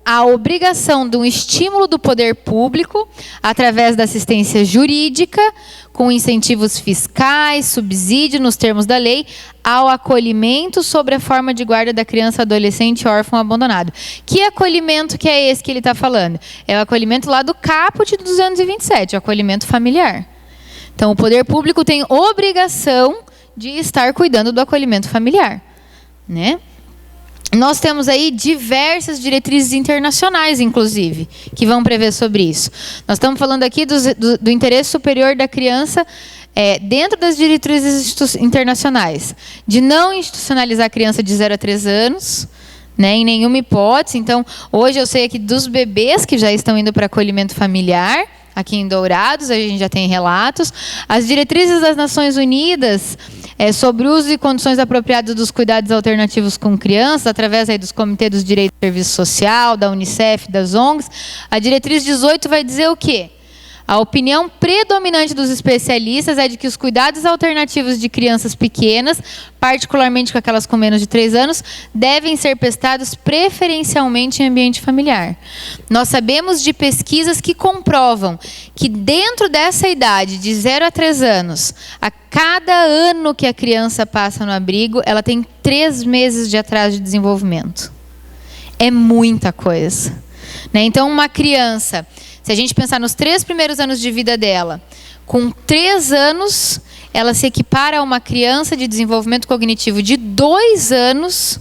a obrigação de um estímulo do poder público, através da assistência jurídica, com incentivos fiscais, subsídio, nos termos da lei, ao acolhimento sobre a forma de guarda da criança, adolescente, órfão, abandonado. Que acolhimento que é esse que ele está falando? É o acolhimento lá do caput de 227, o acolhimento familiar. Então, o poder público tem obrigação de estar cuidando do acolhimento familiar, né? nós temos aí diversas diretrizes internacionais, inclusive, que vão prever sobre isso. Nós estamos falando aqui do interesse superior da criança dentro das diretrizes internacionais, de não institucionalizar a criança de 0 a 3 anos, né, em nenhuma hipótese. Então, hoje eu sei aqui dos bebês que já estão indo para acolhimento familiar, aqui em Dourados, a gente já tem relatos. As diretrizes das Nações Unidas sobre uso e condições apropriadas dos cuidados alternativos com crianças, através aí dos Comitês dos Direitos do Serviço Social, da Unicef, das ONGs, a diretriz 18 vai dizer o quê? A opinião predominante dos especialistas é de que os cuidados alternativos de crianças pequenas, particularmente com aquelas com menos de 3 anos, devem ser prestados preferencialmente em ambiente familiar. Nós sabemos de pesquisas que comprovam que dentro dessa idade, de 0 a 3 anos, a cada ano que a criança passa no abrigo, ela tem 3 meses de atraso de desenvolvimento. É muita coisa, né? Então, uma criança, se a gente pensar nos 3 primeiros anos de vida dela, com 3 anos, ela se equipara a uma criança de desenvolvimento cognitivo de 2 anos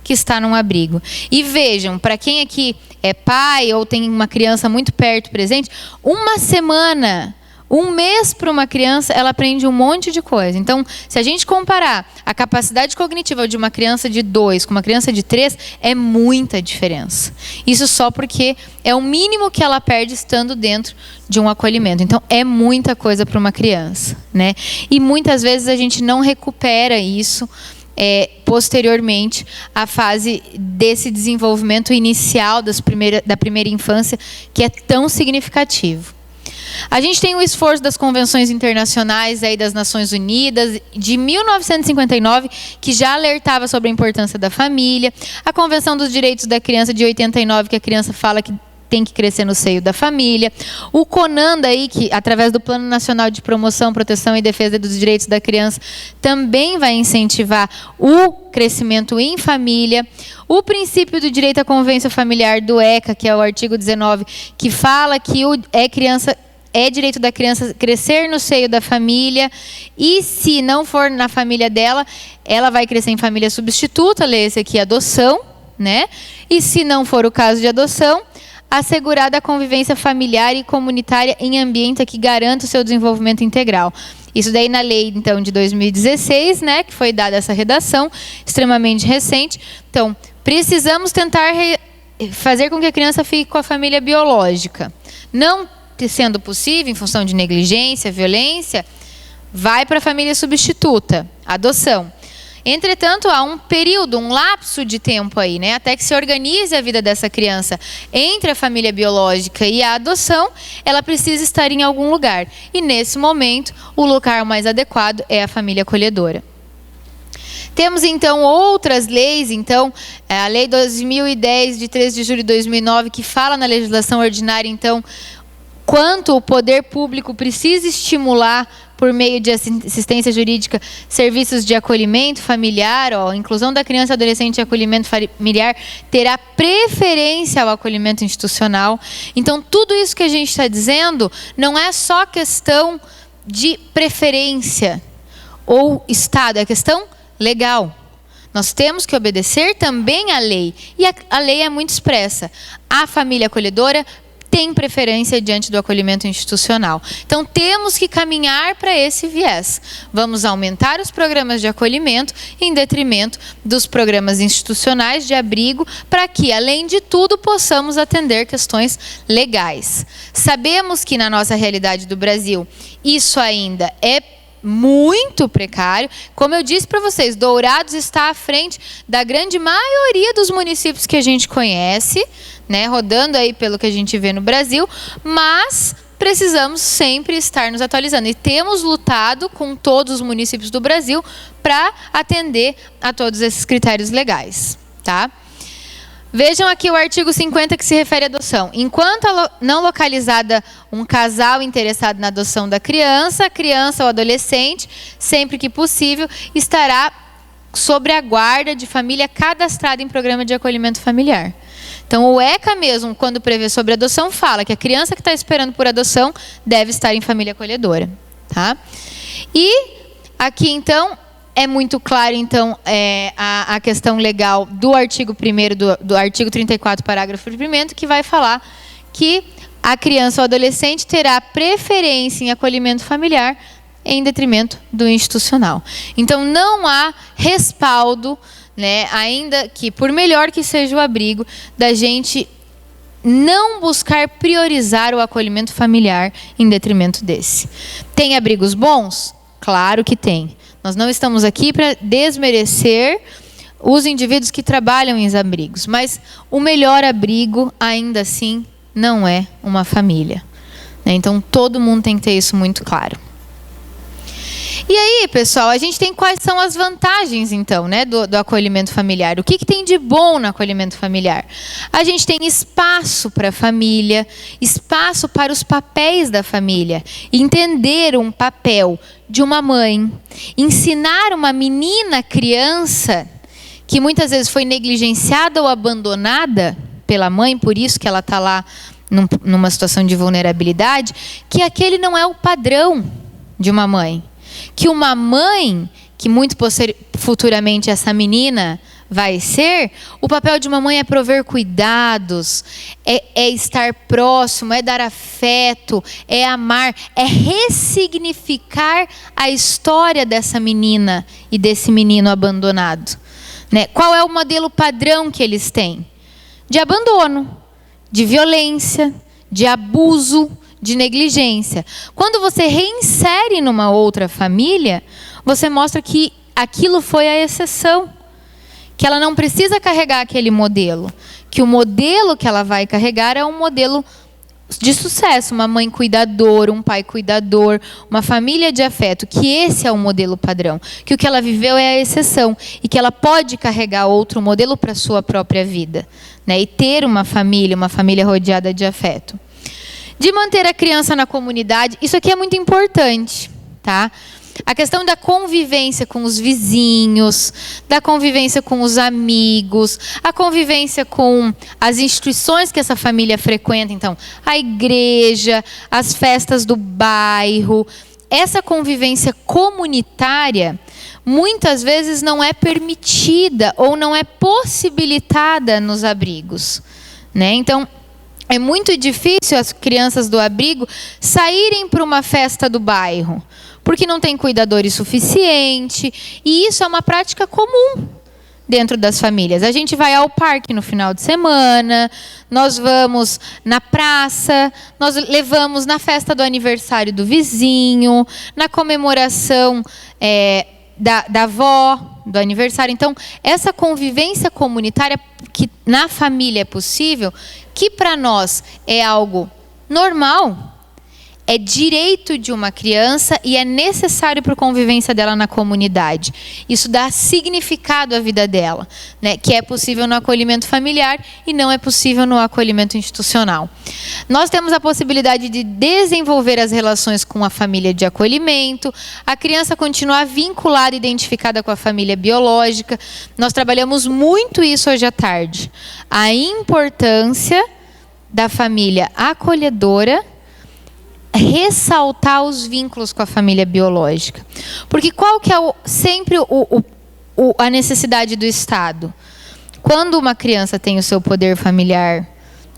que está num abrigo. E vejam, para quem aqui é pai ou tem uma criança muito perto presente, uma semana, 1 mês para uma criança, ela aprende um monte de coisa. Então, se a gente comparar a capacidade cognitiva de uma criança de 2 com uma criança de 3, é muita diferença. Isso só porque é o mínimo que ela perde estando dentro de um acolhimento. Então, é muita coisa para uma criança, né? E muitas vezes a gente não recupera isso posteriormente à fase desse desenvolvimento inicial da primeira infância, que é tão significativo. A gente tem o esforço das convenções internacionais aí das Nações Unidas, de 1959, que já alertava sobre a importância da família. A Convenção dos Direitos da Criança, de 89, que a criança fala que tem que crescer no seio da família. O CONANDA, aí, que, através do Plano Nacional de Promoção, Proteção e Defesa dos Direitos da Criança, também vai incentivar o crescimento em família. O princípio do direito à convivência familiar do ECA, que é o artigo 19, que fala que é direito da criança crescer no seio da família, e se não for na família dela, ela vai crescer em família substituta, lê-se aqui adoção, né? E se não for o caso de adoção, assegurada a convivência familiar e comunitária em ambiente que garanta o seu desenvolvimento integral. Isso daí na lei, então, de 2016, né, que foi dada essa redação, extremamente recente. Então, precisamos tentar fazer com que a criança fique com a família biológica. Não sendo possível, em função de negligência, violência, vai para a família substituta, adoção. Entretanto, há um período, um lapso de tempo aí, né, até que se organize a vida dessa criança entre a família biológica e a adoção, ela precisa estar em algum lugar. E nesse momento, o lugar mais adequado é a família acolhedora. Temos, então, outras leis, então, a Lei 2010, de 13 de julho de 2009, que fala na legislação ordinária, então, quanto o poder público precisa estimular, por meio de assistência jurídica, serviços de acolhimento familiar, inclusão da criança e adolescente em acolhimento familiar, terá preferência ao acolhimento institucional. Então, tudo isso que a gente está dizendo não é só questão de preferência ou Estado, é questão legal. Nós temos que obedecer também à lei. E a lei é muito expressa. A família acolhedora tem preferência diante do acolhimento institucional. Então, temos que caminhar para esse viés. Vamos aumentar os programas de acolhimento em detrimento dos programas institucionais de abrigo, para que, além de tudo, possamos atender questões legais. Sabemos que, na nossa realidade do Brasil, isso ainda é muito precário. Como eu disse para vocês, Dourados está à frente da grande maioria dos municípios que a gente conhece, né, rodando aí pelo que a gente vê no Brasil, mas precisamos sempre estar nos atualizando. E temos lutado com todos os municípios do Brasil para atender a todos esses critérios legais, tá? Vejam aqui o artigo 50, que se refere à adoção. Enquanto não localizada um casal interessado na adoção da criança, a criança ou adolescente, sempre que possível, estará sobre a guarda de família cadastrada em programa de acolhimento familiar. Então, o ECA mesmo, quando prevê sobre adoção, fala que a criança que está esperando por adoção deve estar em família acolhedora, tá? E aqui, então, é muito claro, então, a questão legal do artigo 1º, do artigo 34, parágrafo 1º, que vai falar que a criança ou adolescente terá preferência em acolhimento familiar em detrimento do institucional. Então, não há respaldo, né, ainda que, por melhor que seja o abrigo, da gente não buscar priorizar o acolhimento familiar em detrimento desse. Tem abrigos bons? Claro que tem. Nós não estamos aqui para desmerecer os indivíduos que trabalham em abrigos, mas o melhor abrigo, ainda assim, não é uma família. Então, todo mundo tem que ter isso muito claro. E aí, pessoal, a gente tem quais são as vantagens, então, né, do acolhimento familiar. O que tem de bom no acolhimento familiar? A gente tem espaço para a família, espaço para os papéis da família. Entender um papel de uma mãe, ensinar uma menina, criança, que muitas vezes foi negligenciada ou abandonada pela mãe, por isso que ela está lá numa situação de vulnerabilidade, que aquele não é o padrão de uma mãe. Que uma mãe, que muito futuramente essa menina vai ser, o papel de uma mãe é prover cuidados, é estar próximo, é dar afeto, é amar, é ressignificar a história dessa menina e desse menino abandonado. Né? Qual é o modelo padrão que eles têm? De abandono, de violência, de abuso, de negligência. Quando você reinsere numa outra família, você mostra que aquilo foi a exceção. Que ela não precisa carregar aquele modelo. Que o modelo que ela vai carregar é um modelo de sucesso. Uma mãe cuidadora, um pai cuidador, uma família de afeto. Que esse é o modelo padrão. Que o que ela viveu é a exceção. E que ela pode carregar outro modelo para a sua própria vida. Né? E ter uma família rodeada de afeto. De manter a criança na comunidade, isso aqui é muito importante, tá? A questão da convivência com os vizinhos, da convivência com os amigos, a convivência com as instituições que essa família frequenta, então, a igreja, as festas do bairro. Essa convivência comunitária, muitas vezes não é permitida ou não é possibilitada nos abrigos, né? Então, é muito difícil as crianças do abrigo saírem para uma festa do bairro, porque não tem cuidadores suficiente, e isso é uma prática comum dentro das famílias. A gente vai ao parque no final de semana, nós vamos na praça, nós levamos na festa do aniversário do vizinho, na comemoração da avó, do aniversário. Então, essa convivência comunitária que na família é possível, que para nós é algo normal, é direito de uma criança e é necessário para a convivência dela na comunidade. Isso dá significado à vida dela, né? Que é possível no acolhimento familiar e não é possível no acolhimento institucional. Nós temos a possibilidade de desenvolver as relações com a família de acolhimento, a criança continuar vinculada, identificada com a família biológica. Nós trabalhamos muito isso hoje à tarde. A importância da família acolhedora, ressaltar os vínculos com a família biológica. Porque qual que é sempre a necessidade do Estado? Quando uma criança tem o seu poder familiar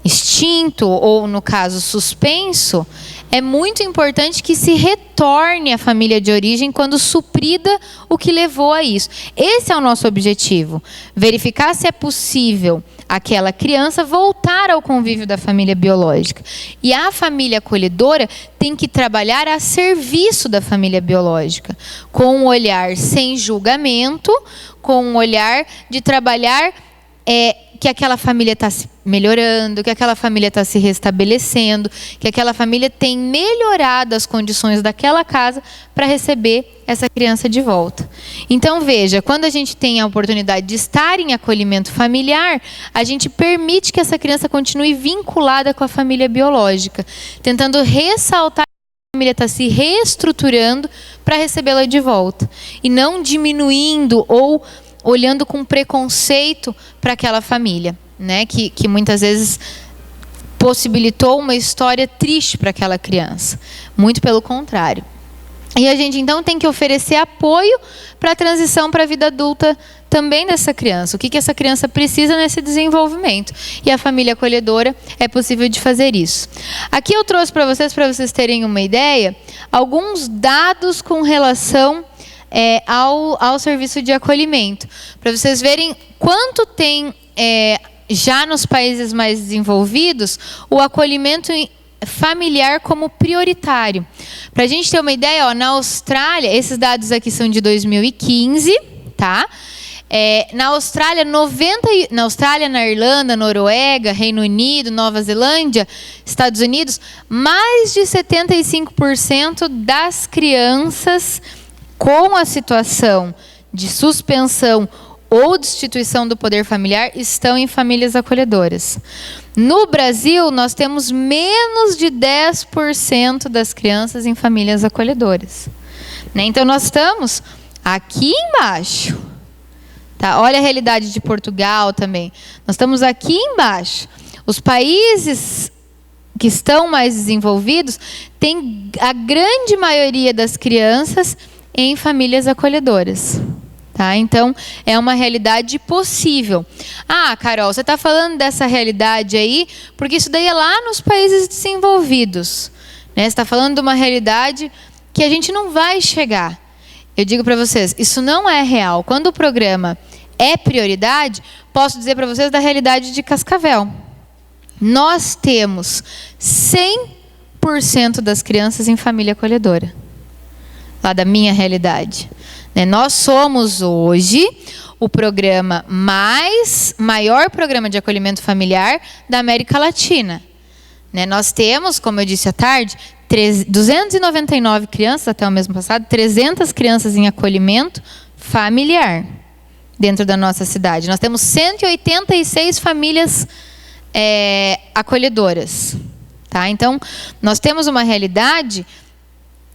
extinto, ou no caso suspenso, é muito importante que se retorne à família de origem quando suprida o que levou a isso. Esse é o nosso objetivo. Verificar se é possível aquela criança voltar ao convívio da família biológica. E a família acolhedora tem que trabalhar a serviço da família biológica, com um olhar sem julgamento, com um olhar de trabalhar que aquela família está se melhorando, que aquela família está se restabelecendo, que aquela família tem melhorado as condições daquela casa para receber essa criança de volta. Então, veja, quando a gente tem a oportunidade de estar em acolhimento familiar, a gente permite que essa criança continue vinculada com a família biológica, tentando ressaltar que a família está se reestruturando para recebê-la de volta, e não diminuindo ou olhando com preconceito para aquela família, né? Que muitas vezes possibilitou uma história triste para aquela criança. Muito pelo contrário. E a gente, então, tem que oferecer apoio para a transição para a vida adulta também dessa criança. O que essa criança precisa nesse desenvolvimento. E a família acolhedora é possível de fazer isso. Aqui eu trouxe para vocês terem uma ideia, alguns dados com relação ao serviço de acolhimento. Para vocês verem quanto tem, já nos países mais desenvolvidos, o acolhimento familiar como prioritário. Para a gente ter uma ideia, na Austrália, esses dados aqui são de 2015, tá? Na Austrália, na Irlanda, Noruega, Reino Unido, Nova Zelândia, Estados Unidos, mais de 75% das crianças com a situação de suspensão ou destituição do poder familiar estão em famílias acolhedoras. No Brasil, nós temos menos de 10% das crianças em famílias acolhedoras. Então, nós estamos aqui embaixo. Tá? Olha a realidade de Portugal também. Nós estamos aqui embaixo. Os países que estão mais desenvolvidos têm a grande maioria das crianças em famílias acolhedoras. Tá? Então, é uma realidade possível. Carol, você está falando dessa realidade aí, porque isso daí é lá nos países desenvolvidos. Né? Você está falando de uma realidade que a gente não vai chegar. Eu digo para vocês, isso não é real. Quando o programa é prioridade, posso dizer para vocês da realidade de Cascavel. Nós temos 100% das crianças em família acolhedora. Lá da minha realidade. Nós somos hoje o programa maior programa de acolhimento familiar da América Latina. Nós temos, como eu disse à tarde, 299 crianças, até o mês passado, 300 crianças em acolhimento familiar dentro da nossa cidade. Nós temos 186 famílias acolhedoras. Tá? Então, nós temos uma realidade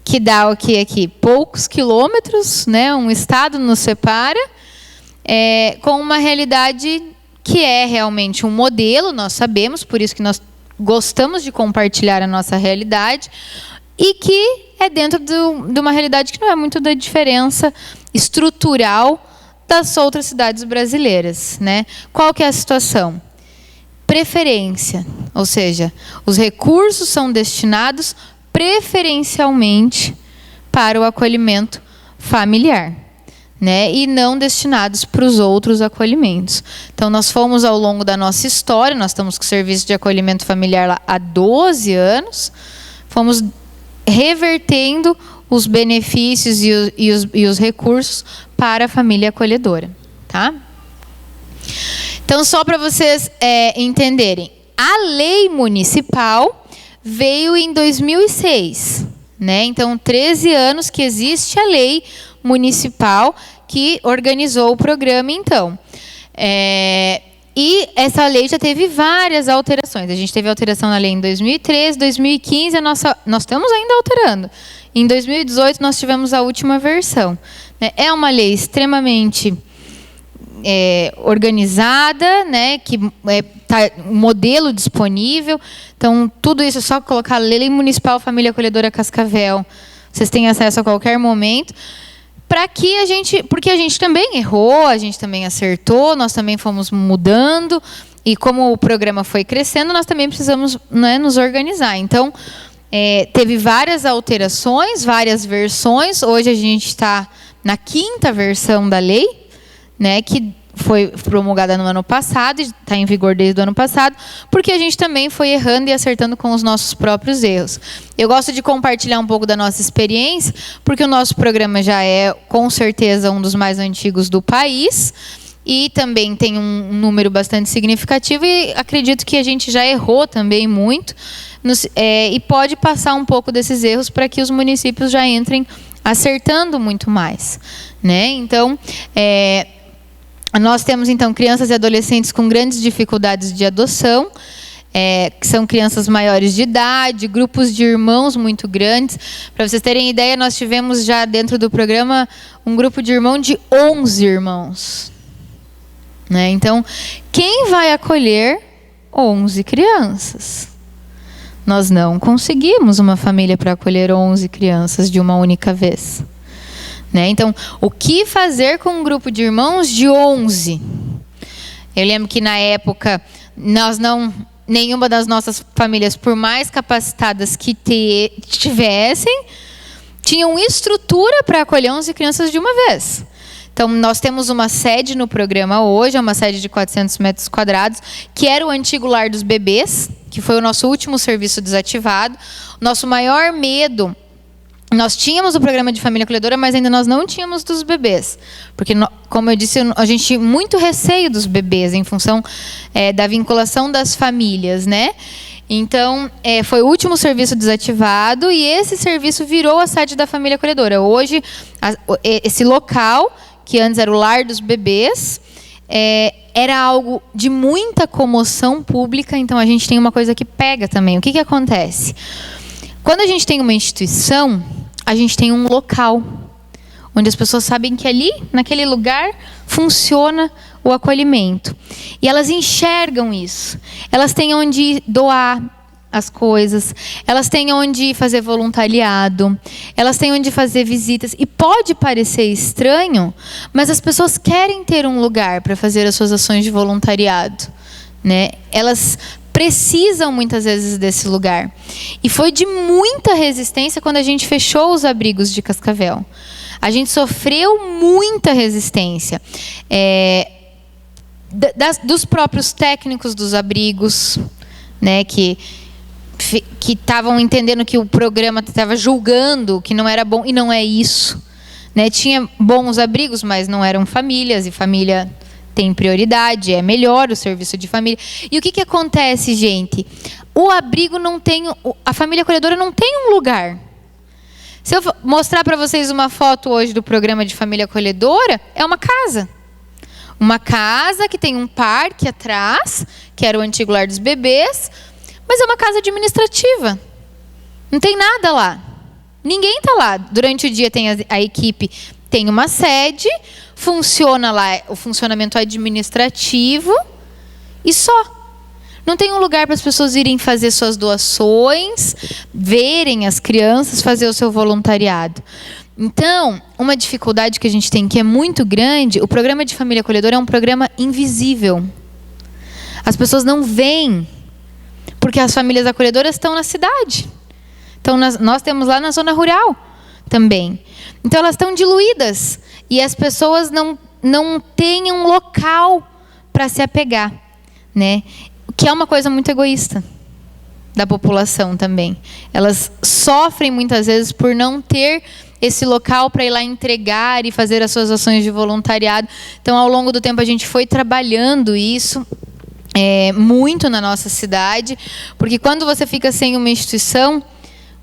que dá o que aqui? Poucos quilômetros, né? Um estado nos separa, com uma realidade que é realmente um modelo, nós sabemos, por isso que nós gostamos de compartilhar a nossa realidade, e que é dentro de uma realidade que não é muito da diferença estrutural das outras cidades brasileiras. Né? Qual que é a situação? Preferência, ou seja, os recursos são destinados preferencialmente para o acolhimento familiar, né? E não destinados para os outros acolhimentos. Então, nós fomos ao longo da nossa história, nós estamos com o serviço de acolhimento familiar lá há 12 anos, fomos revertendo os benefícios e os recursos para a família acolhedora. Tá? Então, só para vocês entenderem, a lei municipal veio em 2006, né? Então, 13 anos que existe a lei municipal que organizou o programa, então. E essa lei já teve várias alterações. A gente teve alteração na lei em 2013, 2015, nós estamos ainda alterando. Em 2018, nós tivemos a última versão. É uma lei extremamente organizada, né, que tá um modelo disponível. Então, tudo isso é só colocar Lei Municipal Família Acolhedora Cascavel. Vocês têm acesso a qualquer momento. Porque a gente também errou, a gente também acertou, nós também fomos mudando. E como o programa foi crescendo, nós também precisamos, né, nos organizar. Então, teve várias alterações, várias versões. Hoje a gente está na 5ª versão da lei, né, que foi promulgada no ano passado, e está em vigor desde o ano passado, porque a gente também foi errando e acertando com os nossos próprios erros. Eu gosto de compartilhar um pouco da nossa experiência, porque o nosso programa já é, com certeza, um dos mais antigos do país, e também tem um número bastante significativo, e acredito que a gente já errou também muito, e pode passar um pouco desses erros para que os municípios já entrem acertando muito mais. Né? Então, nós temos, então, crianças e adolescentes com grandes dificuldades de adoção, que são crianças maiores de idade, grupos de irmãos muito grandes. Para vocês terem ideia, nós tivemos já dentro do programa um grupo de irmão de 11 irmãos. Né? Então, quem vai acolher 11 crianças? Nós não conseguimos uma família para acolher 11 crianças de uma única vez. Né? Então, o que fazer com um grupo de irmãos de 11? Eu lembro que na época, nenhuma das nossas famílias, por mais capacitadas que tivessem, tinham estrutura para acolher 11 crianças de uma vez. Então, nós temos uma sede no programa hoje, é uma sede de 400 metros quadrados, que era o antigo lar dos bebês, que foi o nosso último serviço desativado. Nosso maior medo, nós tínhamos o programa de família acolhedora, mas ainda nós não tínhamos dos bebês. Porque, como eu disse, a gente tinha muito receio dos bebês, em função da vinculação das famílias, né? Então, foi o último serviço desativado e esse serviço virou a sede da família acolhedora. Hoje, esse local, que antes era o lar dos bebês, era algo de muita comoção pública, então a gente tem uma coisa que pega também. O que acontece? Quando a gente tem uma instituição, a gente tem um local, onde as pessoas sabem que ali, naquele lugar, funciona o acolhimento. E elas enxergam isso. Elas têm onde doar as coisas, elas têm onde fazer voluntariado, elas têm onde fazer visitas. E pode parecer estranho, mas as pessoas querem ter um lugar para fazer as suas ações de voluntariado, né? Elas precisam muitas vezes desse lugar. E foi de muita resistência quando a gente fechou os abrigos de Cascavel. A gente sofreu muita resistência. Dos próprios técnicos dos abrigos, né, que estavam entendendo que o programa estava julgando que não era bom, e não é isso. Né? Tinha bons abrigos, mas não eram famílias, e família tem prioridade, é melhor o serviço de família. E o que acontece, gente? O abrigo não tem, a família acolhedora não tem um lugar. Se eu mostrar para vocês uma foto hoje do programa de família acolhedora, é uma casa. Uma casa que tem um parque atrás, que era o antigo lar dos bebês, mas é uma casa administrativa. Não tem nada lá. Ninguém está lá. Durante o dia tem a equipe, tem uma sede, funciona lá o funcionamento administrativo e só. Não tem um lugar para as pessoas irem fazer suas doações, verem as crianças, fazer o seu voluntariado. Então, uma dificuldade que a gente tem, que é muito grande, o programa de família acolhedora é um programa invisível. As pessoas não veem, porque as famílias acolhedoras estão na cidade. Então, nós temos lá na zona rural também. Então, elas estão diluídas. E as pessoas não têm um local para se apegar, né? Que é uma coisa muito egoísta da população também. Elas sofrem muitas vezes por não ter esse local para ir lá entregar e fazer as suas ações de voluntariado. Então, ao longo do tempo, a gente foi trabalhando isso muito na nossa cidade, porque quando você fica sem uma instituição,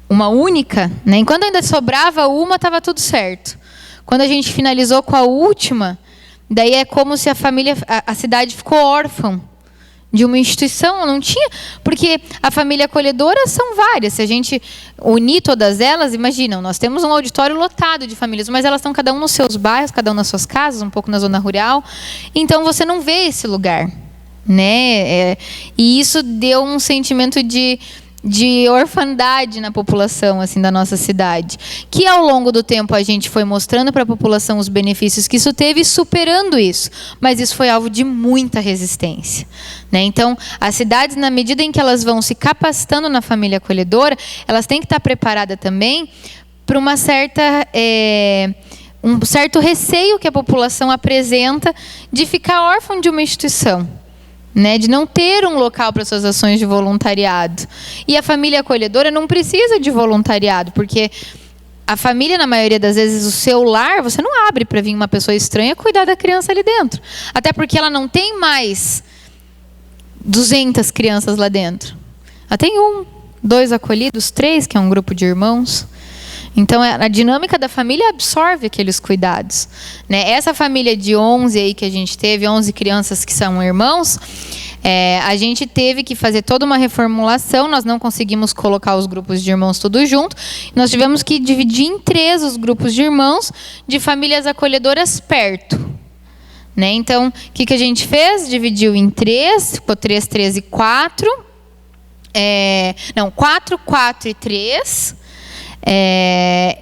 uma única, né? Enquanto ainda sobrava uma, estava tudo certo. Quando a gente finalizou com a última, daí é como se a cidade ficou órfã de uma instituição. Não tinha, porque a família acolhedora são várias. Se a gente unir todas elas, imaginam, nós temos um auditório lotado de famílias, mas elas estão cada um nos seus bairros, cada um nas suas casas, um pouco na zona rural. Então você não vê esse lugar, né? E isso deu um sentimento de orfandade na população, assim, da nossa cidade, que ao longo do tempo a gente foi mostrando para a população os benefícios que isso teve, superando isso, mas isso foi alvo de muita resistência, né? Então, as cidades, na medida em que elas vão se capacitando na família acolhedora, elas têm que estar preparadas também para um certo receio que a população apresenta de ficar órfã de uma instituição, né, de não ter um local para suas ações de voluntariado. E a família acolhedora não precisa de voluntariado, porque a família, na maioria das vezes, o seu lar, você não abre para vir uma pessoa estranha cuidar da criança ali dentro. Até porque ela não tem mais 200 crianças lá dentro. Ela tem 1, 2 acolhidos, 3, que é um grupo de irmãos. Então, a dinâmica da família absorve aqueles cuidados, né? Essa família de 11 aí que a gente teve, 11 crianças que são irmãos, a gente teve que fazer toda uma reformulação, nós não conseguimos colocar os grupos de irmãos todos juntos, nós tivemos que dividir em 3 os grupos de irmãos de famílias acolhedoras perto, né? Então, o que a gente fez? Dividiu em 3, ficou 3, 3 e 4, 4, 4 e 3.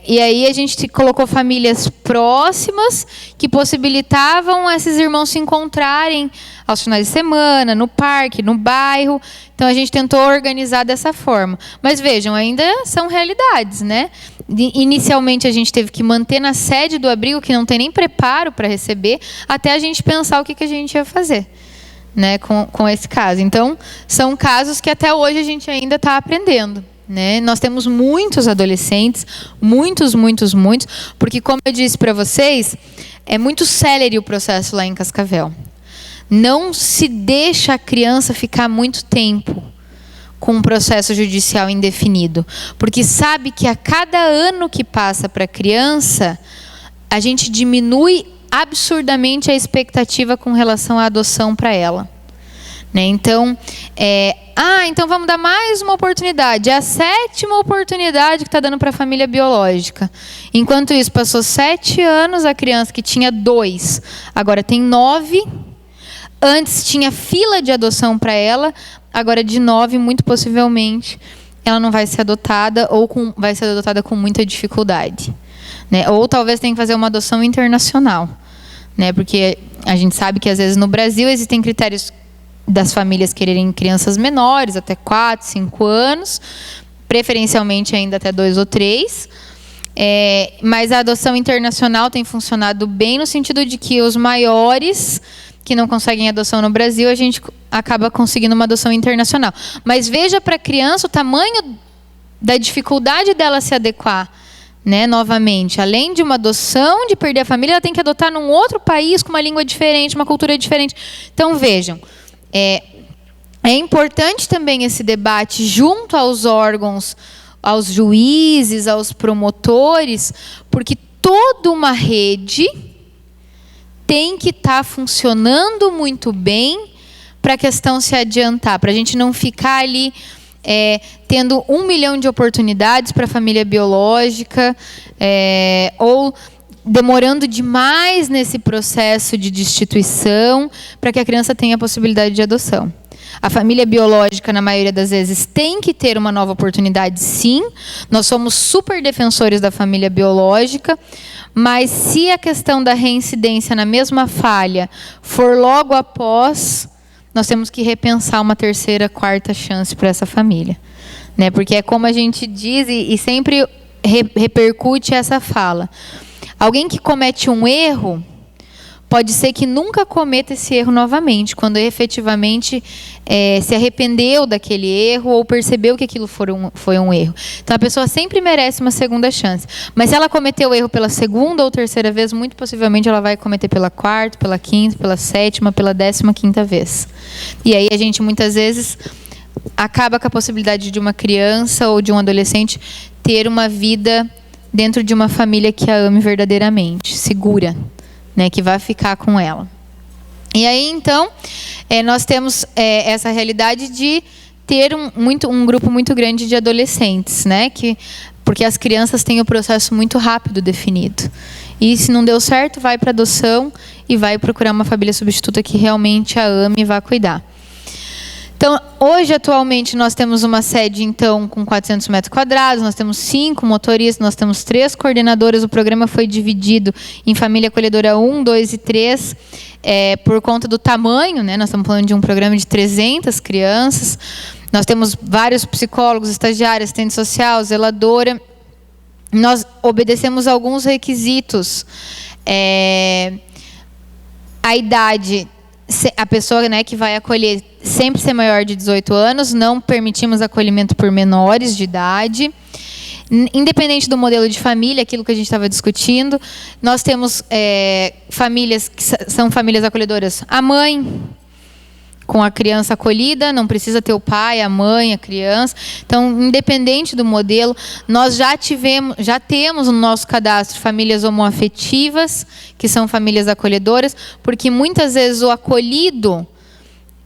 E aí a gente colocou famílias próximas que possibilitavam esses irmãos se encontrarem aos finais de semana, no parque, no bairro. Então a gente tentou organizar dessa forma. Mas vejam, ainda são realidades, né? Inicialmente a gente teve que manter na sede do abrigo, que não tem nem preparo para receber, até a gente pensar o que a gente ia fazer, né, com esse caso. Então, são casos que até hoje a gente ainda está aprendendo. Né? Nós temos muitos adolescentes, muitos, porque, como eu disse para vocês, é muito célere o processo lá em Cascavel. Não se deixa a criança ficar muito tempo com um processo judicial indefinido, porque sabe que a cada ano que passa para a criança, a gente diminui absurdamente a expectativa com relação à adoção para ela. Né? Então, então vamos dar mais uma oportunidade. É a 7ª oportunidade que está dando para a família biológica. Enquanto isso, passou 7 anos, a criança que tinha 2, agora tem 9. Antes tinha fila de adoção para ela, agora de 9, muito possivelmente, ela não vai ser adotada ou vai ser adotada com muita dificuldade. Né? Ou talvez tenha que fazer uma adoção internacional. Né? Porque a gente sabe que, às vezes, no Brasil existem critérios das famílias quererem crianças menores, até 4, 5 anos, preferencialmente ainda até 2 ou 3. Mas a adoção internacional tem funcionado bem no sentido de que os maiores que não conseguem adoção no Brasil, a gente acaba conseguindo uma adoção internacional. Mas veja para a criança o tamanho da dificuldade dela se adequar, né, novamente. Além de uma adoção, de perder a família, ela tem que adotar num outro país com uma língua diferente, uma cultura diferente. Então, vejam, é importante também esse debate junto aos órgãos, aos juízes, aos promotores, porque toda uma rede tem que estar funcionando muito bem para a questão se adiantar, para a gente não ficar ali tendo 1 milhão de oportunidades para a família biológica, ou demorando demais nesse processo de destituição para que a criança tenha a possibilidade de adoção. A família biológica, na maioria das vezes, tem que ter uma nova oportunidade, sim. Nós somos super defensores da família biológica, mas se a questão da reincidência na mesma falha for logo após, nós temos que repensar uma 3ª, 4ª chance para essa família. Né? Porque é como a gente diz e sempre repercute essa fala. Alguém que comete um erro, pode ser que nunca cometa esse erro novamente, quando efetivamente se arrependeu daquele erro ou percebeu que aquilo foi um erro. Então, a pessoa sempre merece uma 2ª chance. Mas se ela cometeu o erro pela 2ª ou 3ª vez, muito possivelmente ela vai cometer pela 4ª, pela 5ª, pela 7ª, pela 15ª vez. E aí a gente, muitas vezes, acaba com a possibilidade de uma criança ou de um adolescente ter uma vida dentro de uma família que a ame verdadeiramente, segura, né, que vai ficar com ela. E aí, então, nós temos essa realidade de ter um grupo muito grande de adolescentes, né, porque as crianças têm o processo muito rápido definido. E se não deu certo, vai para adoção e vai procurar uma família substituta que realmente a ame e vá cuidar. Então, hoje, atualmente, nós temos uma sede, então, com 400 metros quadrados, nós temos 5 motoristas, nós temos 3 coordenadoras, o programa foi dividido em família acolhedora 1, 2 e 3, por conta do tamanho, né? Nós estamos falando de um programa de 300 crianças, nós temos vários psicólogos, estagiários, assistente social, zeladora, nós obedecemos alguns requisitos, a idade, a pessoa, né, que vai acolher sempre ser maior de 18 anos, não permitimos acolhimento por menores de idade. Independente do modelo de família, aquilo que a gente estava discutindo, nós temos famílias que são famílias acolhedoras. A mãe com a criança acolhida, não precisa ter o pai, a mãe, a criança. Então, independente do modelo, nós já temos no nosso cadastro famílias homoafetivas, que são famílias acolhedoras, porque muitas vezes o acolhido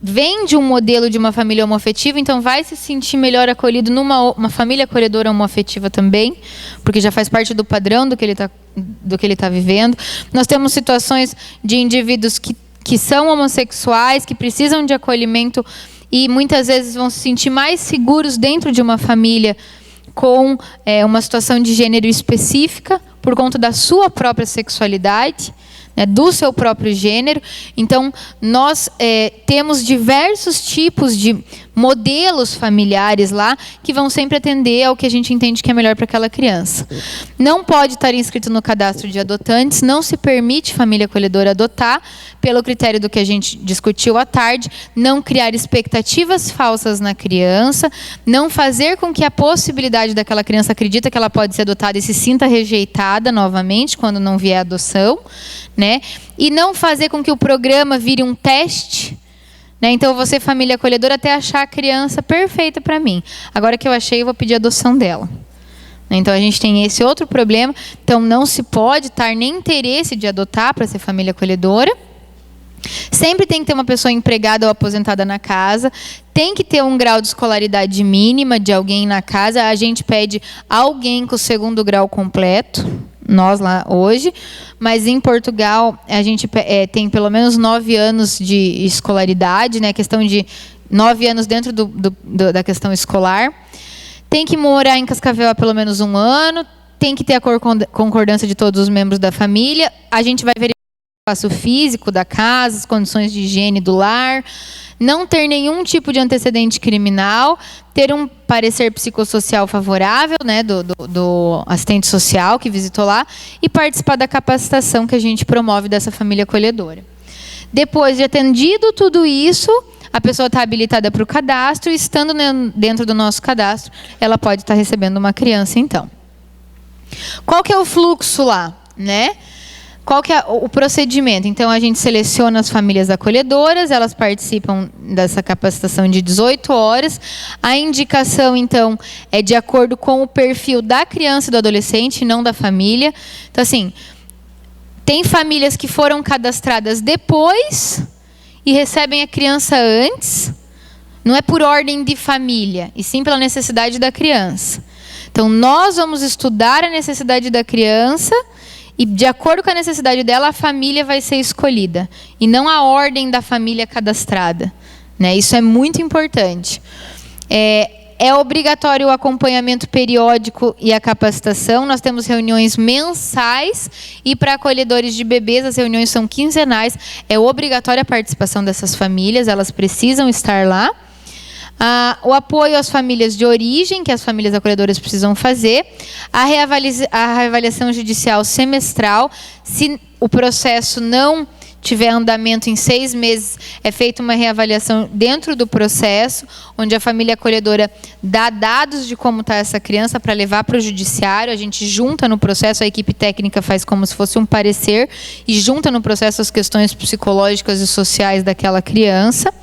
vem de um modelo de uma família homoafetiva, então vai se sentir melhor acolhido numa família acolhedora homoafetiva também, porque já faz parte do padrão do que ele tá vivendo. Nós temos situações de indivíduos que são homossexuais, que precisam de acolhimento e muitas vezes vão se sentir mais seguros dentro de uma família com uma situação de gênero específica, por conta da sua própria sexualidade, né, do seu próprio gênero. Então, nós temos diversos tipos de modelos familiares lá que vão sempre atender ao que a gente entende que é melhor para aquela criança. Não pode estar inscrito no cadastro de adotantes, não se permite família acolhedora adotar, pelo critério do que a gente discutiu à tarde, não criar expectativas falsas na criança, não fazer com que a possibilidade daquela criança acredita que ela pode ser adotada e se sinta rejeitada novamente quando não vier a adoção, né? E não fazer com que o programa vire um teste, né? Então, você, família acolhedora, até achar a criança perfeita para mim. Agora que eu achei, eu vou pedir a adoção dela. Então, a gente tem esse outro problema. Então, não se pode estar nem interesse de adotar para ser família acolhedora. Sempre tem que ter uma pessoa empregada ou aposentada na casa. Tem que ter um grau de escolaridade mínima de alguém na casa. A gente pede alguém com o 2º grau completo. Nós lá hoje, mas em Portugal a gente tem pelo menos 9 anos de escolaridade, né? Questão de 9 anos dentro da questão escolar. Tem que morar em Cascavel há pelo menos 1 ano, tem que ter a concordância de todos os membros da família. A gente vai verificar o espaço físico da casa, as condições de higiene do lar, não ter nenhum tipo de antecedente criminal, ter um parecer psicossocial favorável, né, do assistente social que visitou lá, e participar da capacitação que a gente promove dessa família acolhedora. Depois de atendido tudo isso, a pessoa está habilitada para o cadastro, e estando dentro do nosso cadastro, ela pode estar recebendo uma criança, então. Qual que é o fluxo lá, né? Qual que é o procedimento? Então, a gente seleciona as famílias acolhedoras, elas participam dessa capacitação de 18 horas. A indicação, então, é de acordo com o perfil da criança e do adolescente, não da família. Então, assim, tem famílias que foram cadastradas depois e recebem a criança antes. Não é por ordem de família, e sim pela necessidade da criança. Então, nós vamos estudar a necessidade da criança, e, de acordo com a necessidade dela, a família vai ser escolhida. E não a ordem da família cadastrada, né? Isso é muito importante. É obrigatório o acompanhamento periódico e a capacitação. Nós temos reuniões mensais. E para acolhedores de bebês, as reuniões são quinzenais. É obrigatória a participação dessas famílias. Elas precisam estar lá. O apoio às famílias de origem, que as famílias acolhedoras precisam fazer, a reavaliação judicial semestral. Se o processo não tiver andamento em 6 meses, é feita uma reavaliação dentro do processo, onde a família acolhedora dá dados de como está essa criança para levar para o judiciário. A gente junta no processo, a equipe técnica faz como se fosse um parecer, e junta no processo as questões psicológicas e sociais daquela criança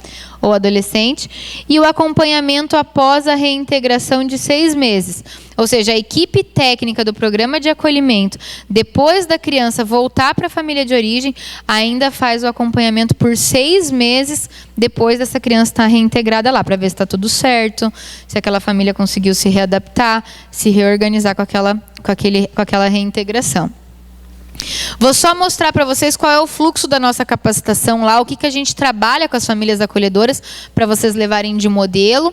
ou adolescente, e o acompanhamento após a reintegração de 6 meses. Ou seja, a equipe técnica do programa de acolhimento, depois da criança voltar para a família de origem, ainda faz o acompanhamento por 6 meses depois dessa criança estar reintegrada lá, para ver se está tudo certo, se aquela família conseguiu se readaptar, se reorganizar com aquela reintegração. Vou só mostrar para vocês qual é o fluxo da nossa capacitação lá, o que a gente trabalha com as famílias acolhedoras, para vocês levarem de modelo.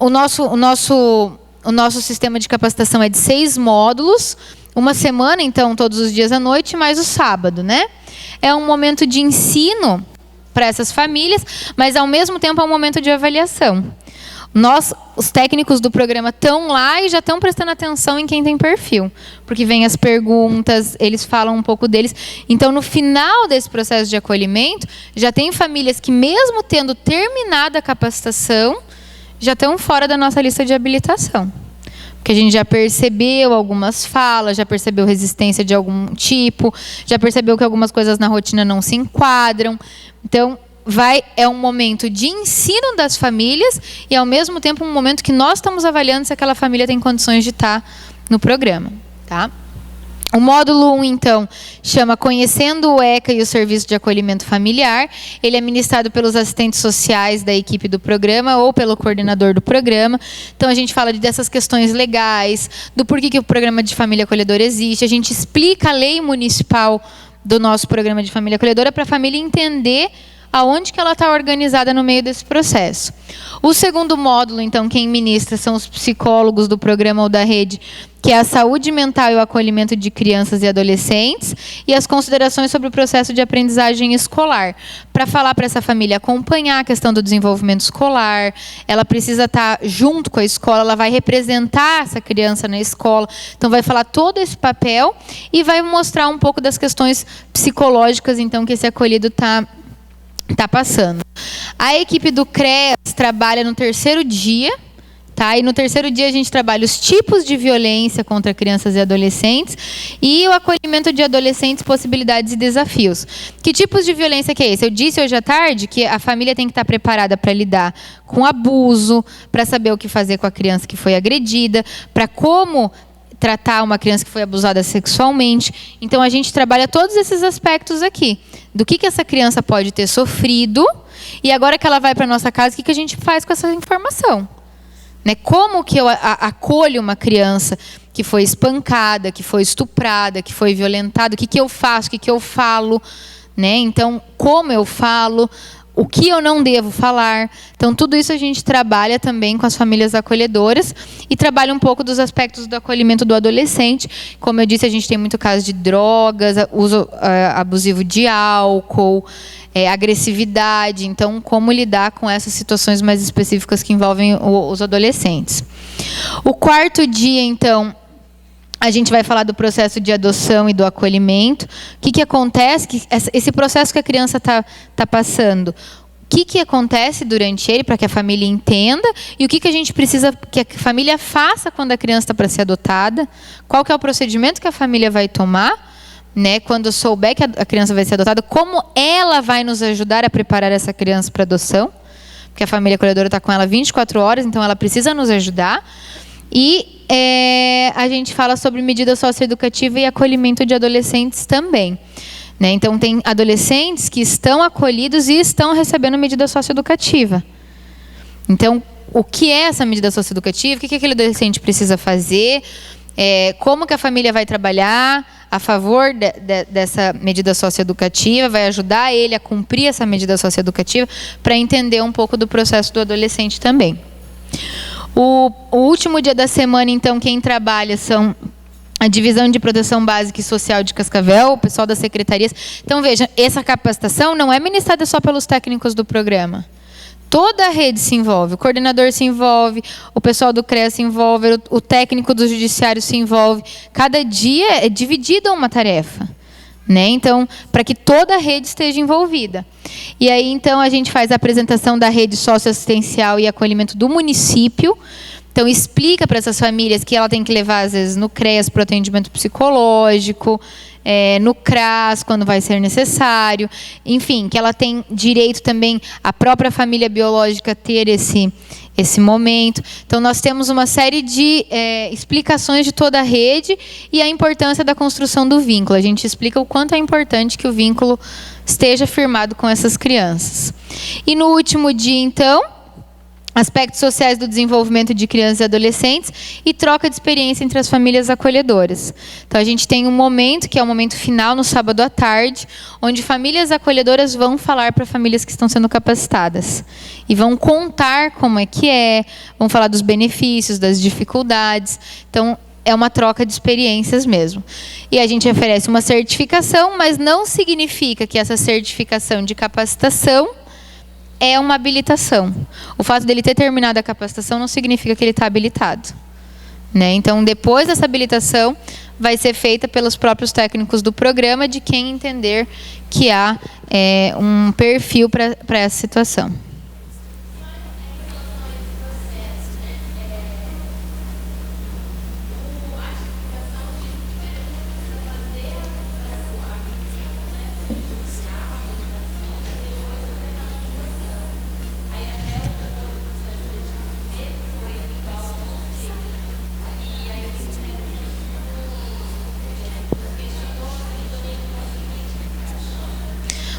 O nosso sistema de capacitação é de 6 módulos, uma semana, então, todos os dias à noite, mais o sábado, né? É um momento de ensino para essas famílias, mas, ao mesmo tempo, é um momento de avaliação. Os técnicos do programa estão lá e já estão prestando atenção em quem tem perfil, porque vem as perguntas, eles falam um pouco deles. Então, no final desse processo de acolhimento, já tem famílias que, mesmo tendo terminado a capacitação, já estão fora da nossa lista de habilitação. Porque a gente já percebeu algumas falas, já percebeu resistência de algum tipo, já percebeu que algumas coisas na rotina não se enquadram. Então, é um momento de ensino das famílias e, ao mesmo tempo, um momento que nós estamos avaliando se aquela família tem condições de estar no programa, tá? O módulo 1, então, chama Conhecendo o ECA e o Serviço de Acolhimento Familiar. Ele é ministrado pelos assistentes sociais da equipe do programa ou pelo coordenador do programa. Então, a gente fala dessas questões legais, do porquê que o programa de família acolhedora existe. A gente explica a lei municipal do nosso programa de família acolhedora para a família entender aonde que ela está organizada no meio desse processo. O segundo módulo, então, quem ministra são os psicólogos do programa ou da rede, que é a saúde mental e o acolhimento de crianças e adolescentes, e as considerações sobre o processo de aprendizagem escolar, para falar para essa família acompanhar a questão do desenvolvimento escolar, ela precisa estar junto com a escola, ela vai representar essa criança na escola, então vai falar todo esse papel e vai mostrar um pouco das questões psicológicas, então, que esse acolhido está passando. A equipe do CREAS trabalha no terceiro dia, tá? E no terceiro dia a gente trabalha os tipos de violência contra crianças e adolescentes e o acolhimento de adolescentes, possibilidades e desafios. Que tipos de violência que é esse? Eu disse hoje à tarde que a família tem que estar preparada para lidar com abuso, para saber o que fazer com a criança que foi agredida, para como tratar uma criança que foi abusada sexualmente. Então, a gente trabalha todos esses aspectos aqui. Do que essa criança pode ter sofrido e agora que ela vai para a nossa casa, o que a gente faz com essa informação? Né? Como que eu acolho uma criança que foi espancada, que foi estuprada, que foi violentada? O que eu faço? O que eu falo? Né? Então, como eu falo? O que eu não devo falar? Então, tudo isso a gente trabalha também com as famílias acolhedoras e trabalha um pouco dos aspectos do acolhimento do adolescente. Como eu disse, a gente tem muito caso de drogas, uso abusivo de álcool, agressividade. Então, como lidar com essas situações mais específicas que envolvem os adolescentes. O quarto dia, então, a gente vai falar do processo de adoção e do acolhimento. O que acontece? Esse processo que a criança está passando. O que acontece durante ele, para que a família entenda, e o que a gente precisa que a família faça quando a criança está para ser adotada, qual que é o procedimento que a família vai tomar, né, quando souber que a criança vai ser adotada, como ela vai nos ajudar a preparar essa criança para adoção, porque a família acolhedora está com ela 24 horas, então ela precisa nos ajudar. E a gente fala sobre medida socioeducativa e acolhimento de adolescentes também. Né? Então, tem adolescentes que estão acolhidos e estão recebendo medida socioeducativa. Então, o que é essa medida socioeducativa? O que aquele adolescente precisa fazer? Como que a família vai trabalhar a favor dessa medida socioeducativa, vai ajudar ele a cumprir essa medida socioeducativa, para entender um pouco do processo do adolescente também. O último dia da semana, então, quem trabalha são a Divisão de Proteção Básica e Social de Cascavel, o pessoal das secretarias. Então, veja, essa capacitação não é ministrada só pelos técnicos do programa. Toda a rede se envolve, o coordenador se envolve, o pessoal do CREA se envolve, o técnico do judiciário se envolve. Cada dia é dividida uma tarefa. Né? Então, para que toda a rede esteja envolvida. E aí, então, a gente faz a apresentação da rede socioassistencial e acolhimento do município. Então, explica para essas famílias que ela tem que levar, às vezes, no CREAS para o atendimento psicológico, no CRAS, quando vai ser necessário. Enfim, que ela tem direito também, a própria família biológica, ter esse momento. Então, nós temos uma série de explicações de toda a rede e a importância da construção do vínculo. A gente explica o quanto é importante que o vínculo esteja firmado com essas crianças. E no último dia, então, aspectos sociais do desenvolvimento de crianças e adolescentes e troca de experiência entre as famílias acolhedoras. Então, a gente tem um momento, que é o momento final, no sábado à tarde, onde famílias acolhedoras vão falar para famílias que estão sendo capacitadas. E vão contar como vão falar dos benefícios, das dificuldades. Então, é uma troca de experiências mesmo. E a gente oferece uma certificação, mas não significa que essa certificação de capacitação é uma habilitação. O fato dele ter terminado a capacitação não significa que ele está habilitado. Né? Então, depois dessa habilitação, vai ser feita pelos próprios técnicos do programa, de quem entender que há um perfil para essa situação.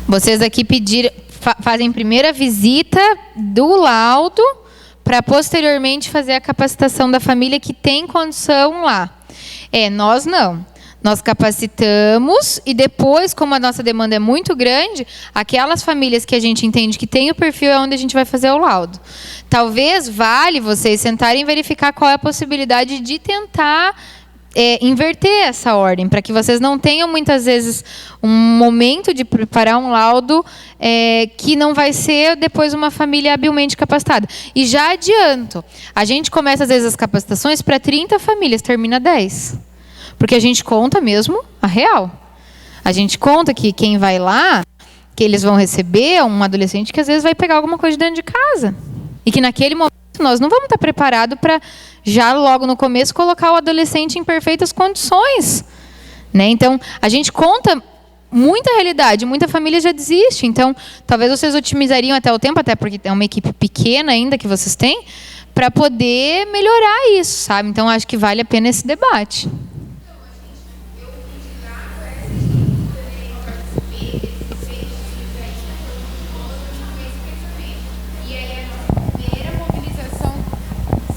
Vocês aqui fazem primeira visita do laudo para posteriormente fazer a capacitação da família que tem condição lá. Nós não. Nós capacitamos e depois, como a nossa demanda é muito grande, aquelas famílias que a gente entende que tem o perfil é onde a gente vai fazer o laudo. Talvez vale vocês sentarem e verificar qual é a possibilidade de tentar inverter essa ordem, para que vocês não tenham, muitas vezes, um momento de preparar um laudo que não vai ser depois uma família habilmente capacitada. E já adianto, a gente começa, às vezes, as capacitações para 30 famílias, termina 10. Porque a gente conta mesmo a real. A gente conta que quem vai lá, que eles vão receber um adolescente que, às vezes, vai pegar alguma coisa dentro de casa. E que, naquele momento, nós não vamos estar preparados para, já logo no começo, colocar o adolescente em perfeitas condições. Né? Então, a gente conta muita realidade, muita família já desiste. Então, talvez vocês otimizariam até o tempo, até porque é uma equipe pequena ainda que vocês têm, para poder melhorar isso, sabe? Então, acho que vale a pena esse debate.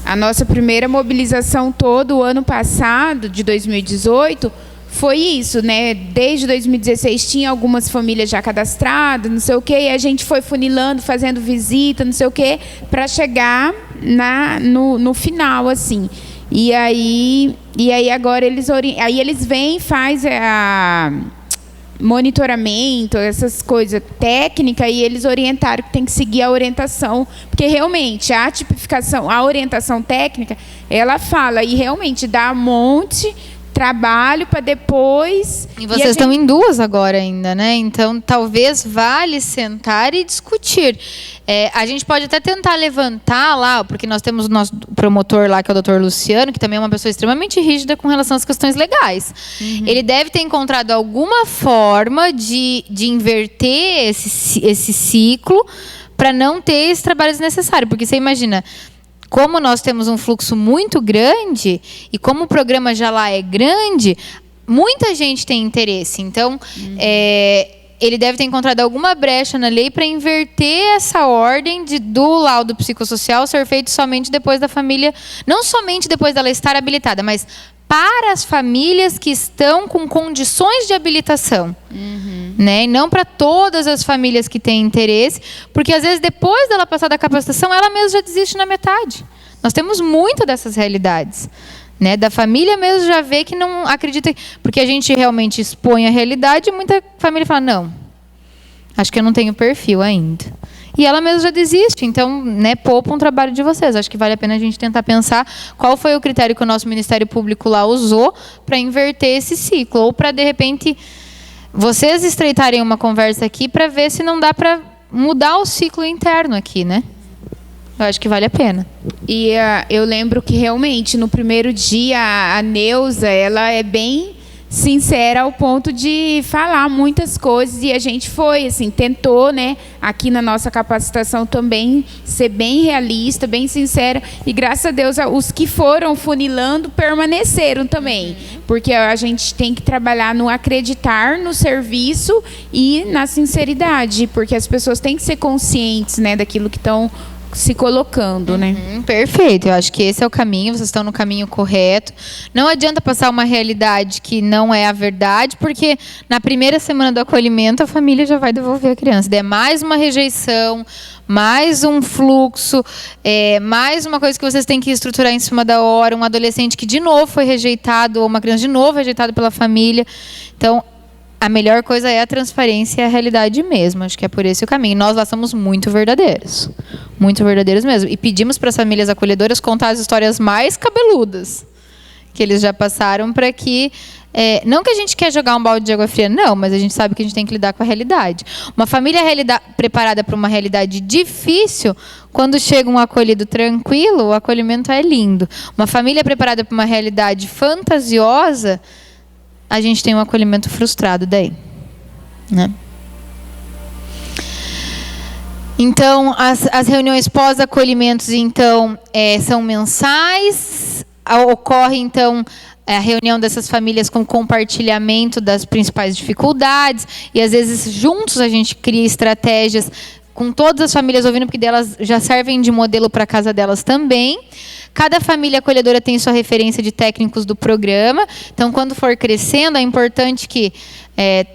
A nossa primeira mobilização todo o ano passado, de 2018, foi isso, né? Desde 2016 tinha algumas famílias já cadastradas, não sei o quê, e a gente foi funilando, fazendo visita, não sei o quê, para chegar no final, assim. E aí agora eles vêm e faz monitoramento, essas coisas técnicas, e eles orientaram que tem que seguir a orientação, porque realmente a tipificação, a orientação técnica, ela fala e realmente dá um monte trabalho para depois. E vocês estão em 2 agora ainda, né? Então, talvez vale sentar e discutir. A gente pode até tentar levantar lá, porque nós temos o nosso promotor lá, que é o Dr. Luciano, que também é uma pessoa extremamente rígida com relação às questões legais. Uhum. Ele deve ter encontrado alguma forma de inverter esse ciclo para não ter esse trabalho desnecessário. Porque você imagina, como nós temos um fluxo muito grande e como o programa já lá é grande, muita gente tem interesse. Então, ele deve ter encontrado alguma brecha na lei para inverter essa ordem do laudo psicossocial ser feito somente depois da família, não somente depois dela estar habilitada, mas para as famílias que estão com condições de habilitação. Uhum. Né? E não para todas as famílias que têm interesse, porque às vezes depois dela passar da capacitação, ela mesma já desiste na metade. Nós temos muito dessas realidades. Né? Da família mesmo já vê que não acredita, porque a gente realmente expõe a realidade e muita família fala, não, acho que eu não tenho perfil ainda. E ela mesma já desiste, então, né, poupa um trabalho de vocês. Acho que vale a pena a gente tentar pensar qual foi o critério que o nosso Ministério Público lá usou para inverter esse ciclo, ou para, de repente, vocês estreitarem uma conversa aqui para ver se não dá para mudar o ciclo interno aqui, né? Eu acho que vale a pena. E eu lembro que realmente no primeiro dia a Neuza, ela é bem sincera ao ponto de falar muitas coisas, e a gente foi assim, tentou, né, aqui na nossa capacitação também ser bem realista, bem sincera, e graças a Deus os que foram funilando permaneceram também, porque a gente tem que trabalhar no acreditar no serviço e na sinceridade, porque as pessoas têm que ser conscientes, né, daquilo que estão se colocando, né? Perfeito, eu acho que esse é o caminho, vocês estão no caminho correto. Não adianta passar uma realidade que não é a verdade, porque na primeira semana do acolhimento a família já vai devolver a criança. É mais uma rejeição, mais um fluxo, mais uma coisa que vocês têm que estruturar em cima da hora, um adolescente que de novo foi rejeitado, ou uma criança de novo rejeitada pela família. Então, a melhor coisa é a transparência e a realidade mesmo. Acho que é por esse o caminho. Nós lá somos muito verdadeiros mesmo. E pedimos para as famílias acolhedoras contar as histórias mais cabeludas que eles já passaram, para que... não que a gente quer jogar um balde de água fria, não, mas a gente sabe que a gente tem que lidar com a realidade. Uma família preparada para uma realidade difícil, quando chega um acolhido tranquilo, o acolhimento é lindo. Uma família preparada para uma realidade fantasiosa, a gente tem um acolhimento frustrado daí, né? Então, as reuniões pós-acolhimentos, então, são mensais. Ocorre, então, a reunião dessas famílias com compartilhamento das principais dificuldades. E, às vezes, juntos a gente cria estratégias com todas as famílias ouvindo, porque delas já servem de modelo para a casa delas também. Cada família acolhedora tem sua referência de técnicos do programa. Então, quando for crescendo, é importante que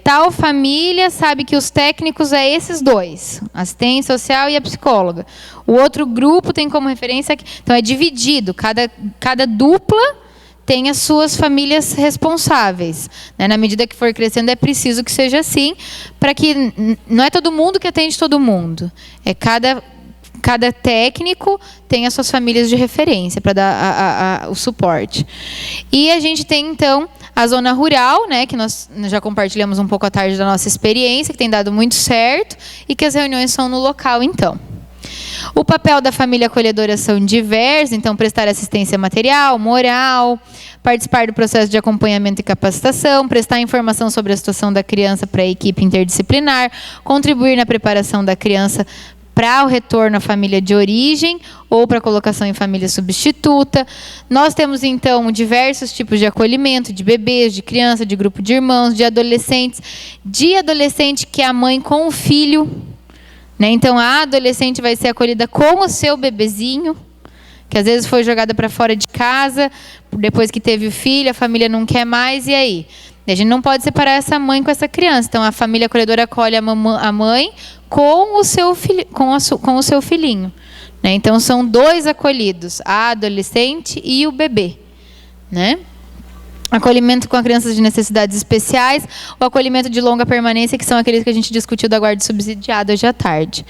tal família sabe que os técnicos é esses dois, assistente social e a psicóloga. O outro grupo tem como referência... Então, é dividido. Cada dupla tem as suas famílias responsáveis, né? Na medida que for crescendo, é preciso que seja assim, para que não é todo mundo que atende todo mundo. Cada técnico tem as suas famílias de referência para dar o suporte. E a gente tem, então, a zona rural, né, que nós já compartilhamos um pouco à tarde da nossa experiência, que tem dado muito certo, e que as reuniões são no local, então. O papel da família acolhedora são diversos, então prestar assistência material, moral, participar do processo de acompanhamento e capacitação, prestar informação sobre a situação da criança para a equipe interdisciplinar, contribuir na preparação da criança para o retorno à família de origem ou para a colocação em família substituta. Nós temos, então, diversos tipos de acolhimento, de bebês, de criança, de grupo de irmãos, de adolescente que é a mãe com o filho. Né? Então, a adolescente vai ser acolhida com o seu bebezinho, que às vezes foi jogada para fora de casa, depois que teve o filho, a família não quer mais, e aí? A gente não pode separar essa mãe com essa criança. Então, a família acolhedora acolhe a mãe com o seu filhinho. Né? Então, são dois acolhidos, a adolescente e o bebê. Né? Acolhimento com crianças de necessidades especiais, o acolhimento de longa permanência, que são aqueles que a gente discutiu da guarda subsidiada hoje à tarde.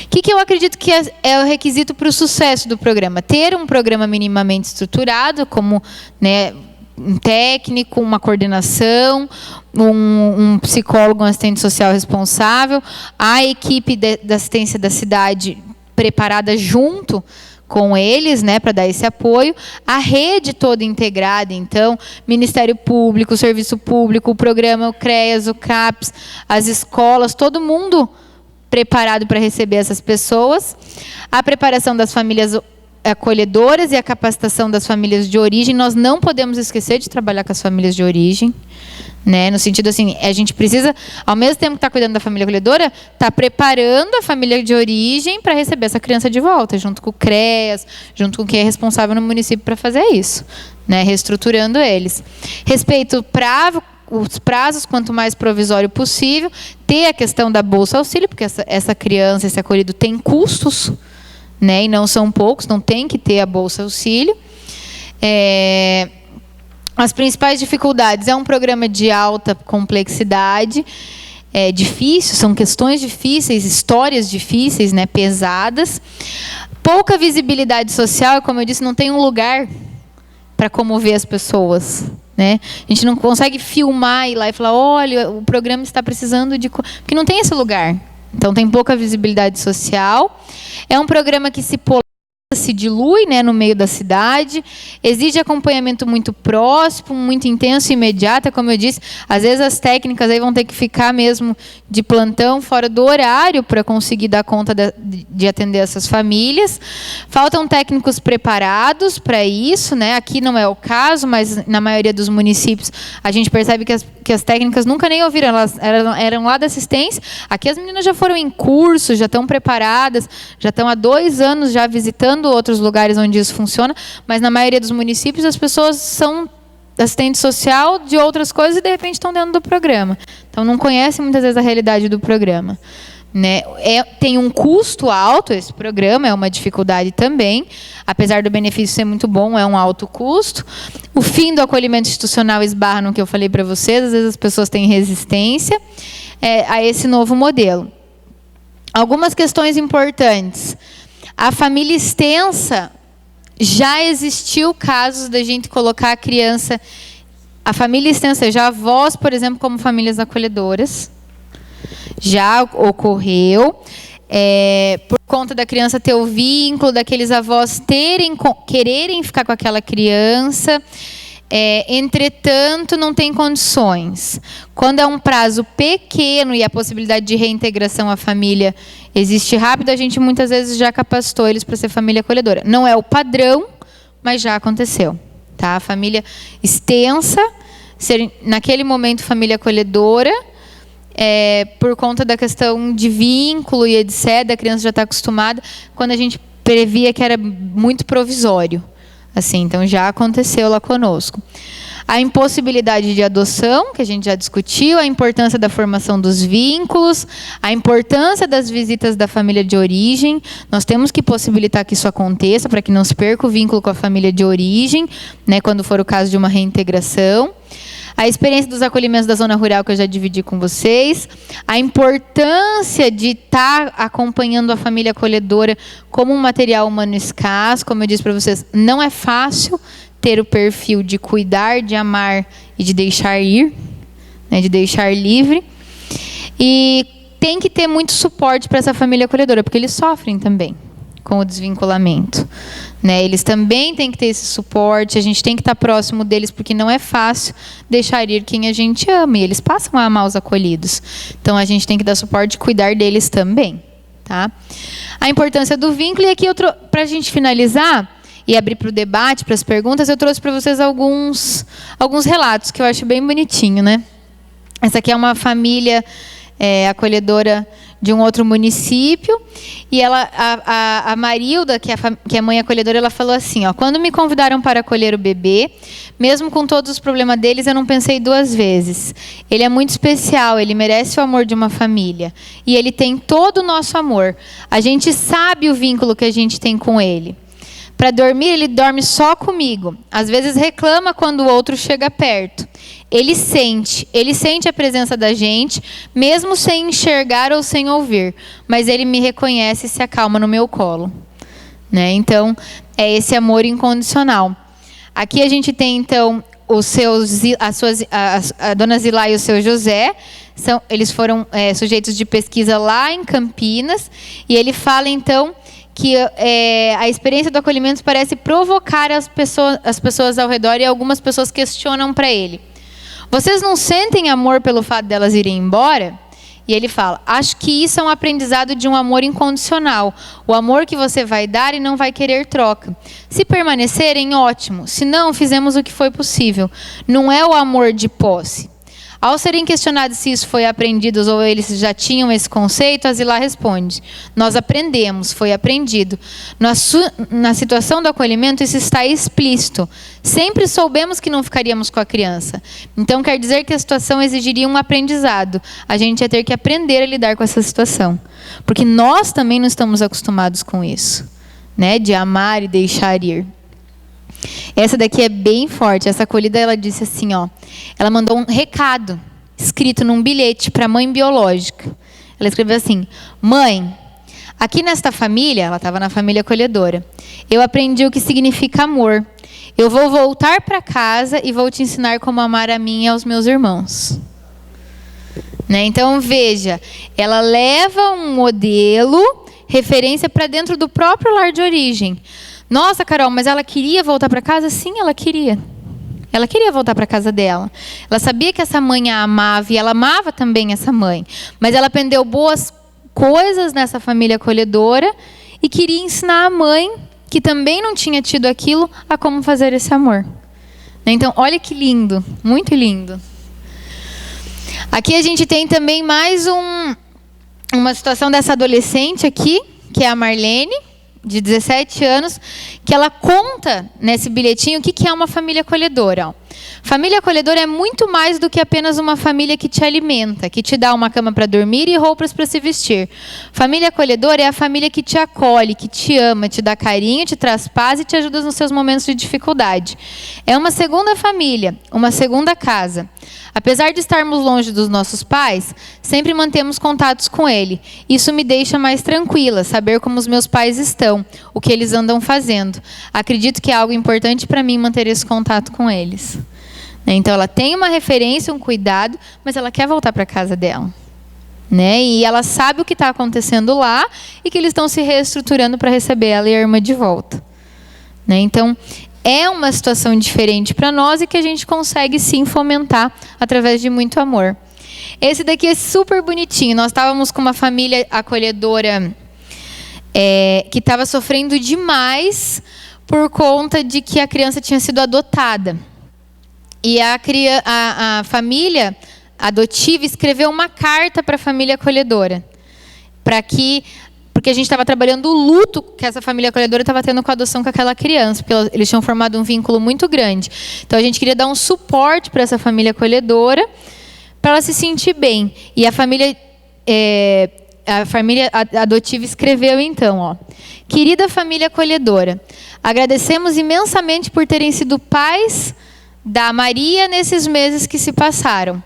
O que eu acredito que é o requisito para o sucesso do programa? Ter um programa minimamente estruturado, como, né, um técnico, uma coordenação, um psicólogo, um assistente social responsável, a equipe da assistência da cidade preparada junto com eles, né, para dar esse apoio, a rede toda integrada, então, Ministério Público, Serviço Público, o programa, o CREAS, o CAPS, as escolas, todo mundo preparado para receber essas pessoas, a preparação das famílias acolhedoras e a capacitação das famílias de origem. Nós não podemos esquecer de trabalhar com as famílias de origem, né? No sentido assim, a gente precisa, ao mesmo tempo que está cuidando da família acolhedora, está preparando a família de origem para receber essa criança de volta, junto com o CREAS, junto com quem é responsável no município para fazer isso, né? Reestruturando eles. Respeito os prazos, quanto mais provisório possível, ter a questão da Bolsa Auxílio, porque essa criança, esse acolhido tem custos, né, e não são poucos, não tem que ter a Bolsa Auxílio. As principais dificuldades, é um programa de alta complexidade, é difícil, são questões difíceis, histórias difíceis, né, pesadas. Pouca visibilidade social, como eu disse, não tem um lugar para comover as pessoas. Né? A gente não consegue filmar e ir lá e falar, olha, o programa está precisando de... Porque não tem esse lugar. Então, tem pouca visibilidade social. É um programa que se dilui, né, no meio da cidade, exige acompanhamento muito próximo, muito intenso e imediato, como eu disse, às vezes as técnicas aí vão ter que ficar mesmo de plantão, fora do horário, para conseguir dar conta de atender essas famílias. Faltam técnicos preparados para isso, né? Aqui não é o caso, mas na maioria dos municípios a gente percebe que as técnicas nunca nem ouviram, elas eram lá da assistência. Aqui as meninas já foram em curso, já estão preparadas, já estão há 2 anos já visitando outros lugares onde isso funciona, mas na maioria dos municípios as pessoas são assistente social de outras coisas e de repente estão dentro do programa. Então não conhecem muitas vezes a realidade do programa. Né? Tem um custo alto esse programa, é uma dificuldade também, apesar do benefício ser muito bom, é um alto custo. O fim do acolhimento institucional esbarra no que eu falei para vocês, às vezes as pessoas têm resistência a esse novo modelo. Algumas questões importantes. A família extensa, já existiu casos da gente colocar a criança... A família extensa, já avós, por exemplo, como famílias acolhedoras, já ocorreu, por conta da criança ter o vínculo, daqueles avós quererem ficar com aquela criança, entretanto, não tem condições. Quando é um prazo pequeno e a possibilidade de reintegração à família existe rápido, a gente muitas vezes já capacitou eles para ser família acolhedora. Não é o padrão, mas já aconteceu. Tá? A família extensa, ser naquele momento família acolhedora, por conta da questão de vínculo e etc., a criança já está acostumada, quando a gente previa que era muito provisório. Assim, então já aconteceu lá conosco. A impossibilidade de adoção, que a gente já discutiu, a importância da formação dos vínculos, a importância das visitas da família de origem. Nós temos que possibilitar que isso aconteça, para que não se perca o vínculo com a família de origem, né, quando for o caso de uma reintegração. A experiência dos acolhimentos da zona rural, que eu já dividi com vocês. A importância de estar acompanhando a família acolhedora como um material humano escasso. Como eu disse para vocês, não é fácil ter o perfil de cuidar, de amar e de deixar ir, né, de deixar livre. E tem que ter muito suporte para essa família acolhedora, porque eles sofrem também com o desvinculamento, né? Eles também têm que ter esse suporte, a gente tem que estar próximo deles, porque não é fácil deixar ir quem a gente ama, e eles passam a amar os acolhidos. Então, a gente tem que dar suporte e cuidar deles também. Tá? A importância do vínculo, e aqui, para a gente finalizar, e abrir para o debate, para as perguntas, eu trouxe para vocês alguns relatos, que eu acho bem bonitinho, né? Essa aqui é uma família acolhedora de um outro município, e a Marilda, que é a mãe acolhedora, ela falou assim, ó: quando me convidaram para acolher o bebê, mesmo com todos os problemas deles, eu não pensei duas vezes. Ele é muito especial, ele merece o amor de uma família, e ele tem todo o nosso amor. A gente sabe o vínculo que a gente tem com ele. Para dormir, ele dorme só comigo. Às vezes reclama quando o outro chega perto. Ele sente a presença da gente, mesmo sem enxergar ou sem ouvir. Mas ele me reconhece e se acalma no meu colo. Né? Então, é esse amor incondicional. Aqui a gente tem, então, a dona Zilá e o seu José. Eles foram sujeitos de pesquisa lá em Campinas. E ele fala, então, que a experiência do acolhimento parece provocar as pessoas ao redor, e algumas pessoas questionam para ele: vocês não sentem amor pelo fato delas irem embora? E ele fala: acho que isso é um aprendizado de um amor incondicional. O amor que você vai dar e não vai querer troca. Se permanecerem, ótimo. Se não, fizemos o que foi possível. Não é o amor de posse. Ao serem questionados se isso foi aprendido ou eles já tinham esse conceito, a Zilá responde: nós aprendemos, foi aprendido. Na situação do acolhimento, isso está explícito. Sempre soubemos que não ficaríamos com a criança. Então, quer dizer que a situação exigiria um aprendizado. A gente ia ter que aprender a lidar com essa situação. Porque nós também não estamos acostumados com isso, né? De amar e deixar ir. Essa daqui é bem forte. Essa acolhida, ela disse assim, ó, ela mandou um recado escrito num bilhete para a mãe biológica. Ela escreveu assim: mãe, aqui nesta família, ela estava na família acolhedora, eu aprendi o que significa amor. Eu vou voltar para casa e vou te ensinar como amar a mim e aos meus irmãos. Né? Então, veja, ela leva um modelo, referência para dentro do próprio lar de origem. Nossa, Carol, mas ela queria voltar para casa? Sim, ela queria. Ela queria voltar para casa dela. Ela sabia que essa mãe a amava, e ela amava também essa mãe. Mas ela aprendeu boas coisas nessa família acolhedora e queria ensinar a mãe, que também não tinha tido aquilo, a como fazer esse amor. Então, olha que lindo, muito lindo. Aqui a gente tem também mais uma situação dessa adolescente aqui, que é a Marlene, de 17 anos, que ela conta nesse bilhetinho o que é uma família acolhedora. Família acolhedora é muito mais do que apenas uma família que te alimenta, que te dá uma cama para dormir e roupas para se vestir. Família acolhedora é a família que te acolhe, que te ama, te dá carinho, te traz paz e te ajuda nos seus momentos de dificuldade. É uma segunda família, uma segunda casa. Apesar de estarmos longe dos nossos pais, sempre mantemos contatos com ele. Isso me deixa mais tranquila, saber como os meus pais estão, o que eles andam fazendo. Acredito que é algo importante para mim manter esse contato com eles. Então, ela tem uma referência, um cuidado, mas ela quer voltar para a casa dela. Né? E ela sabe o que está acontecendo lá e que eles estão se reestruturando para receber ela e a irmã de volta. Né? Então, é uma situação diferente para nós e que a gente consegue sim fomentar através de muito amor. Esse daqui é super bonitinho. Nós estávamos com uma família acolhedora que estava sofrendo demais por conta de que a criança tinha sido adotada. E a família adotiva escreveu uma carta para a família acolhedora, porque a gente estava trabalhando o luto que essa família acolhedora estava tendo com a adoção com aquela criança, porque eles tinham formado um vínculo muito grande. Então a gente queria dar um suporte para essa família acolhedora, para ela se sentir bem. E a família adotiva escreveu então, ó: querida família acolhedora, agradecemos imensamente por terem sido pais da Maria nesses meses que se passaram,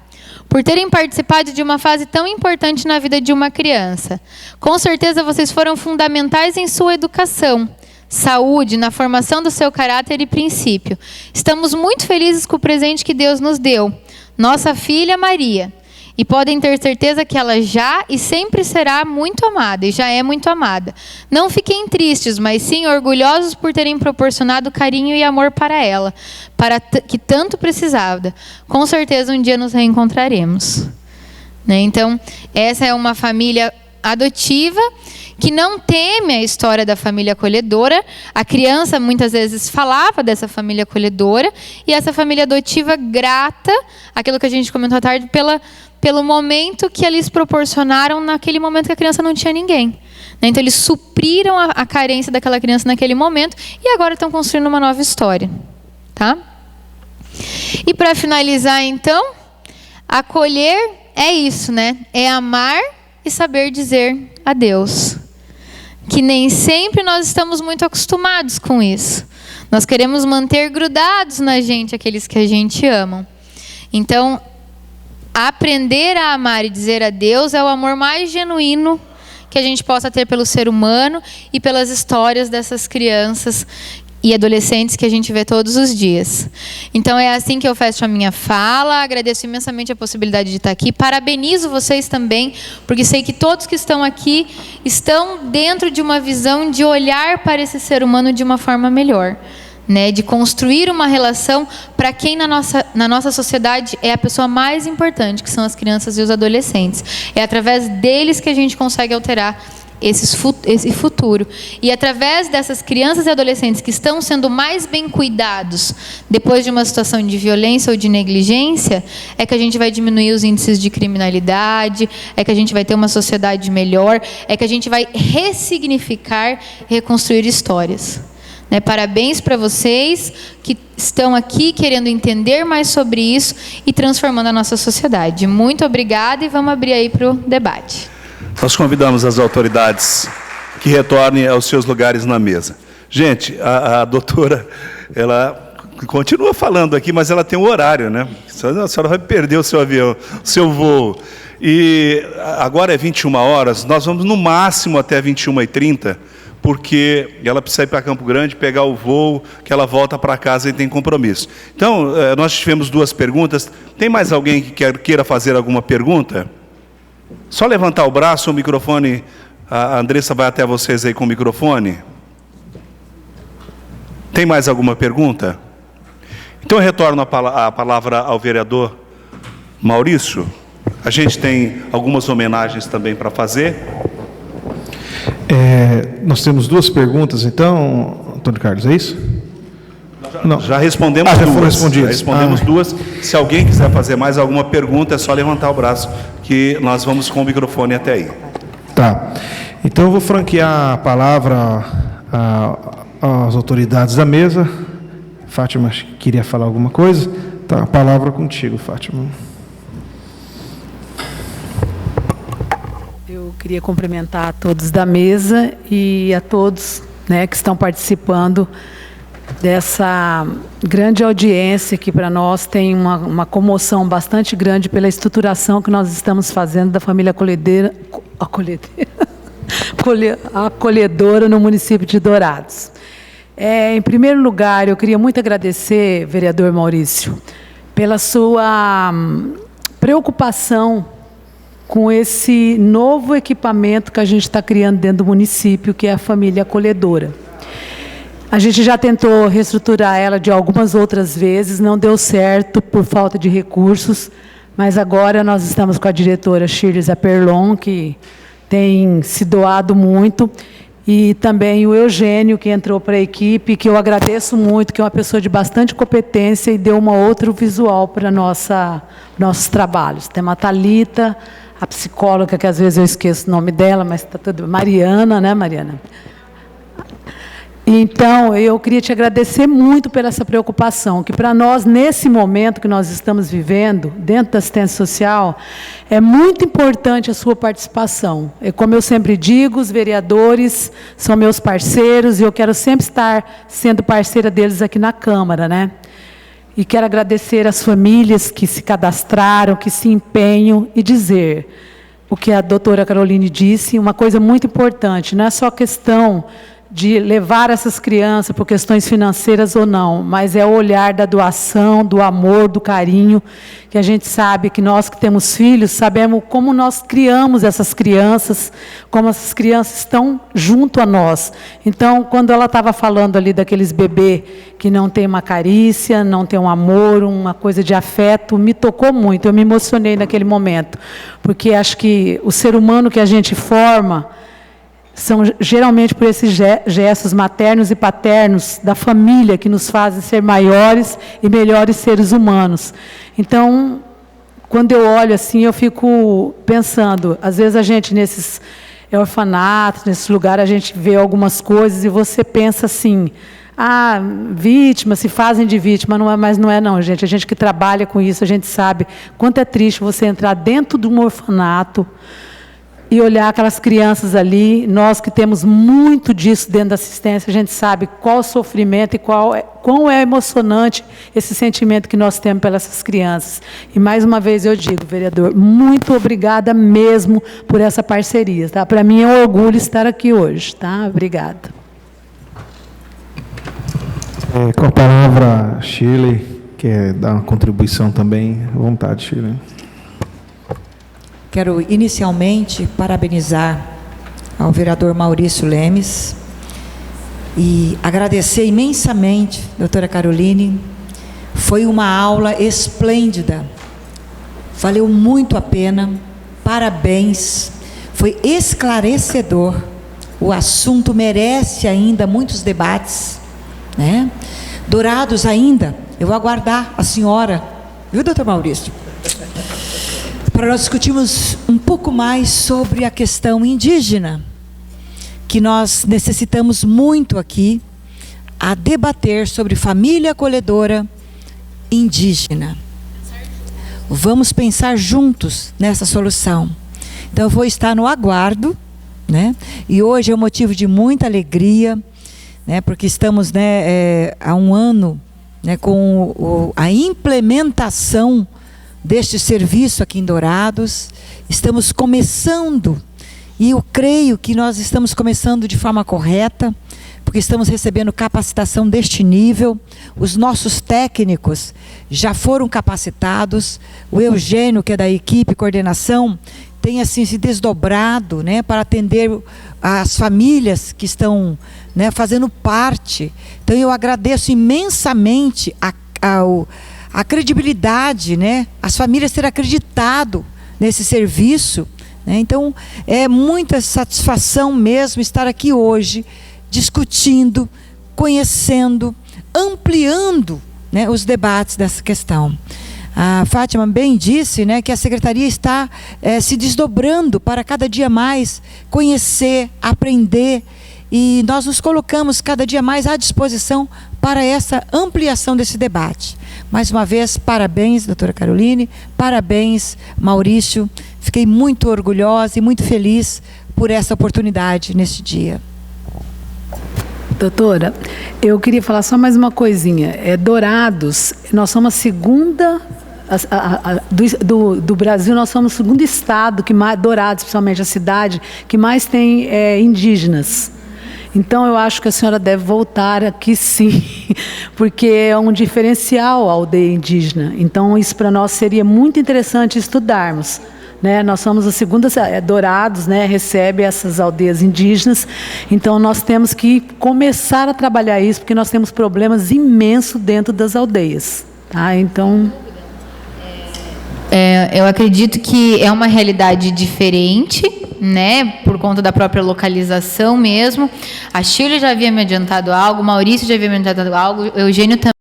por terem participado de uma fase tão importante na vida de uma criança. Com certeza vocês foram fundamentais em sua educação, saúde, na formação do seu caráter e princípio. Estamos muito felizes com o presente que Deus nos deu, nossa filha Maria. E podem ter certeza que ela já e sempre será muito amada, e já é muito amada. Não fiquem tristes, mas sim orgulhosos por terem proporcionado carinho e amor para ela, que tanto precisava. Com certeza um dia nos reencontraremos. Né? Então, essa é uma família adotiva que não teme a história da família acolhedora. A criança muitas vezes falava dessa família acolhedora, e essa família adotiva grata, aquilo que a gente comentou à tarde, pelo momento que eles proporcionaram naquele momento que a criança não tinha ninguém. Então, eles supriram a carência daquela criança naquele momento e agora estão construindo uma nova história. Tá? E para finalizar, então, acolher é isso, né? É amar e saber dizer adeus. Que nem sempre nós estamos muito acostumados com isso. Nós queremos manter grudados na gente aqueles que a gente ama. Então, aprender a amar e dizer adeus é o amor mais genuíno que a gente possa ter pelo ser humano e pelas histórias dessas crianças e adolescentes que a gente vê todos os dias. Então é assim que eu fecho a minha fala. Agradeço imensamente a possibilidade de estar aqui. Parabenizo vocês também, porque sei que todos que estão aqui estão dentro de uma visão de olhar para esse ser humano de uma forma melhor. Né, de construir uma relação para quem na nossa sociedade é a pessoa mais importante, que são as crianças e os adolescentes. É através deles que a gente consegue alterar esse futuro. E através dessas crianças e adolescentes que estão sendo mais bem cuidados depois de uma situação de violência ou de negligência, é que a gente vai diminuir os índices de criminalidade, é que a gente vai ter uma sociedade melhor, é que a gente vai ressignificar e reconstruir histórias. Né, parabéns para vocês que estão aqui querendo entender mais sobre isso e transformando a nossa sociedade. Muito obrigada e vamos abrir aí para o debate. Nós convidamos as autoridades que retornem aos seus lugares na mesa. Gente, a doutora, ela continua falando aqui, mas ela tem um horário, né? A senhora vai perder o seu avião, o seu voo. E agora é 21 horas, nós vamos no máximo até 21h30, porque ela precisa ir para Campo Grande, pegar o voo, que ela volta para casa e tem compromisso. Então, nós tivemos 2 perguntas. Tem mais alguém que queira fazer alguma pergunta? Só levantar o braço, o microfone, a Andressa vai até vocês aí com o microfone. Tem mais alguma pergunta? Então eu retorno a palavra ao vereador Maurício. A gente tem algumas homenagens também para fazer. Nós temos 2 perguntas, então, Antônio Carlos, é isso? Não. Já respondemos já duas. foram respondidas. Já respondemos 2. Se alguém quiser fazer mais alguma pergunta, é só levantar o braço, que nós vamos com o microfone até aí. Tá. Então eu vou franquear a palavra às autoridades da mesa. Fátima queria falar alguma coisa? Tá, a palavra contigo, Fátima. Eu queria cumprimentar a todos da mesa e a todos, né, que estão participando dessa grande audiência que para nós tem uma comoção bastante grande pela estruturação que nós estamos fazendo da família acolhedora no município de Dourados. Em primeiro lugar, eu queria muito agradecer, vereador Maurício, pela sua preocupação com esse novo equipamento que a gente está criando dentro do município, que é a família acolhedora. A gente já tentou reestruturar ela de algumas outras vezes, não deu certo por falta de recursos, mas agora nós estamos com a diretora Shirley Zaperlon, que tem se doado muito, e também o Eugênio, que entrou para a equipe, que eu agradeço muito, que é uma pessoa de bastante competência e deu uma outro visual para nossos trabalhos. Tem a Thalita, a psicóloga, que às vezes eu esqueço o nome dela, mas está tudo... Mariana, né, Mariana? Então, eu queria te agradecer muito pela essa preocupação, que para nós, nesse momento que nós estamos vivendo, dentro da assistência social, é muito importante a sua participação. E como eu sempre digo, os vereadores são meus parceiros e eu quero sempre estar sendo parceira deles aqui na Câmara, né? E quero agradecer às famílias que se cadastraram, que se empenham e dizer o que a doutora Caroline disse, uma coisa muito importante, não é só questão de levar essas crianças por questões financeiras ou não, mas é o olhar da doação, do amor, do carinho, que a gente sabe que nós que temos filhos, sabemos como nós criamos essas crianças, como essas crianças estão junto a nós. Então, quando ela estava falando ali daqueles bebês que não tem uma carícia, não tem um amor, uma coisa de afeto, me tocou muito, eu me emocionei naquele momento, porque acho que o ser humano que a gente forma são geralmente por esses gestos maternos e paternos da família que nos fazem ser maiores e melhores seres humanos. Então, quando eu olho assim, eu fico pensando, às vezes a gente nesses orfanatos, nesses lugares, a gente vê algumas coisas e você pensa assim, vítimas, se fazem de vítima, não é, mas não é não, gente. A gente que trabalha com isso, a gente sabe quanto é triste você entrar dentro de um orfanato e olhar aquelas crianças ali. Nós que temos muito disso dentro da assistência, a gente sabe qual o sofrimento e quão é emocionante esse sentimento que nós temos pelas crianças. E mais uma vez eu digo, vereador, muito obrigada mesmo por essa parceria, tá? Para mim é um orgulho estar aqui hoje, tá? Obrigada. Com a palavra, Shirley, quer dar uma contribuição também. À vontade, Shirley. Quero inicialmente parabenizar ao vereador Maurício Lemes e agradecer imensamente, doutora Caroline. Foi uma aula esplêndida, valeu muito a pena, parabéns, foi esclarecedor. O assunto merece ainda muitos debates, né? Dourados ainda, eu vou aguardar a senhora, viu, doutor Maurício? Para nós discutirmos um pouco mais sobre a questão indígena, que nós necessitamos muito aqui, a debater sobre família acolhedora indígena. Vamos pensar juntos nessa solução. Então, eu vou estar no aguardo, né? E hoje é um motivo de muita alegria, né? Porque estamos, né, há um ano, né, com a implementação deste serviço aqui em Dourados. Estamos começando, e eu creio que nós estamos começando de forma correta, porque estamos recebendo capacitação deste nível. Os nossos técnicos já foram capacitados. O Eugênio, que é da equipe coordenação, tem assim se desdobrado, né, para atender as famílias que estão, né, fazendo parte. Então eu agradeço imensamente a credibilidade, né, as famílias terem acreditado nesse serviço, né? Então é muita satisfação mesmo estar aqui hoje discutindo, conhecendo, ampliando, né, os debates dessa questão. A Fátima bem disse, né, que a secretaria está se desdobrando para cada dia mais conhecer, aprender, e nós nos colocamos cada dia mais à disposição para essa ampliação desse debate. Mais uma vez, parabéns, doutora Caroline, parabéns, Maurício. Fiquei muito orgulhosa e muito feliz por essa oportunidade nesse dia. Doutora, eu queria falar só mais uma coisinha. Dourados, nós somos a segunda... do Brasil, nós somos o segundo estado que mais, Dourados, principalmente a cidade, que mais tem indígenas. Então, eu acho que a senhora deve voltar aqui, sim, porque é um diferencial a aldeia indígena. Então, isso para nós seria muito interessante estudarmos, né? Nós somos a segunda, Dourados, né, recebe essas aldeias indígenas. Então, nós temos que começar a trabalhar isso, porque nós temos problemas imensos dentro das aldeias, tá? Então... eu acredito que é uma realidade diferente, né, por conta da própria localização mesmo. A Shirley já havia me adiantado algo, o Maurício já havia me adiantado algo, o Eugênio também.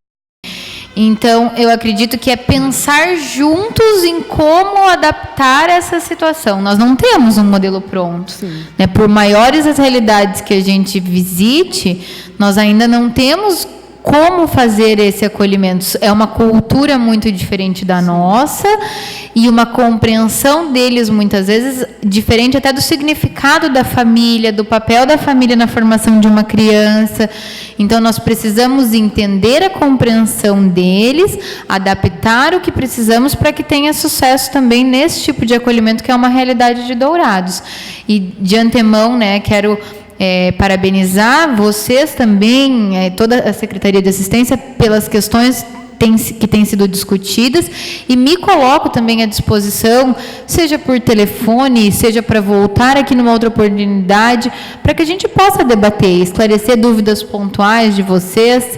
Então, eu acredito que é pensar juntos em como adaptar essa situação. Nós não temos um modelo pronto. Né? Por maiores as realidades que a gente visite, nós ainda não temos como fazer esse acolhimento. É uma cultura muito diferente da nossa e uma compreensão deles, muitas vezes, diferente até do significado da família, do papel da família na formação de uma criança. Então, nós precisamos entender a compreensão deles, adaptar o que precisamos para que tenha sucesso também nesse tipo de acolhimento, que é uma realidade de Dourados. E, de antemão, né, quero parabenizar vocês também, toda a Secretaria de Assistência, pelas questões que têm sido discutidas, e me coloco também à disposição, seja por telefone, seja para voltar aqui numa outra oportunidade, para que a gente possa debater, esclarecer dúvidas pontuais de vocês.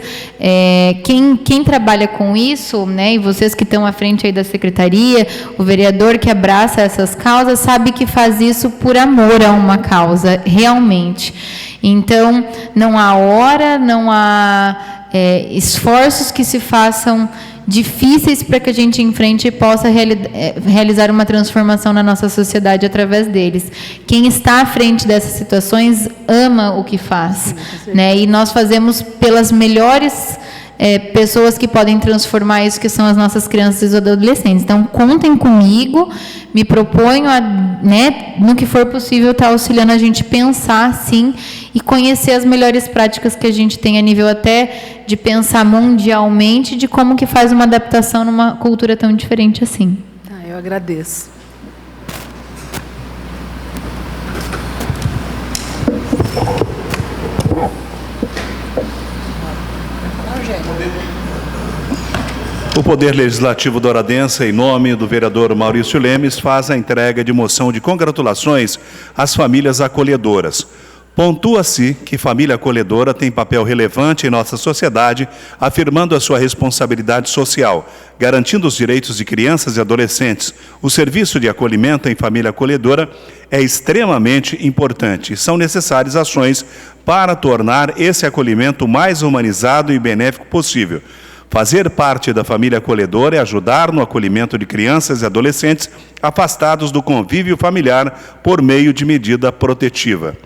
Quem trabalha com isso, né, e vocês que estão à frente aí da Secretaria, o vereador que abraça essas causas, sabe que faz isso por amor a uma causa, realmente. Então, não há hora, não há esforços que se façam difíceis para que a gente enfrente e possa realizar uma transformação na nossa sociedade através deles. Quem está à frente dessas situações ama o que faz, né? E nós fazemos pelas melhores pessoas que podem transformar isso, que são as nossas crianças e adolescentes. Então, contem comigo, me proponho, né, no que for possível, estar auxiliando a gente pensar, sim, e conhecer as melhores práticas que a gente tem a nível até de pensar mundialmente, de como que faz uma adaptação numa cultura tão diferente assim. Eu agradeço. O Poder Legislativo douradense, em nome do vereador Maurício Lemes, faz a entrega de moção de congratulações às famílias acolhedoras. Pontua-se que família acolhedora tem papel relevante em nossa sociedade, afirmando a sua responsabilidade social, garantindo os direitos de crianças e adolescentes. O serviço de acolhimento em família acolhedora é extremamente importante e são necessárias ações para tornar esse acolhimento mais humanizado e benéfico possível. Fazer parte da família acolhedora é ajudar no acolhimento de crianças e adolescentes afastados do convívio familiar por meio de medida protetiva.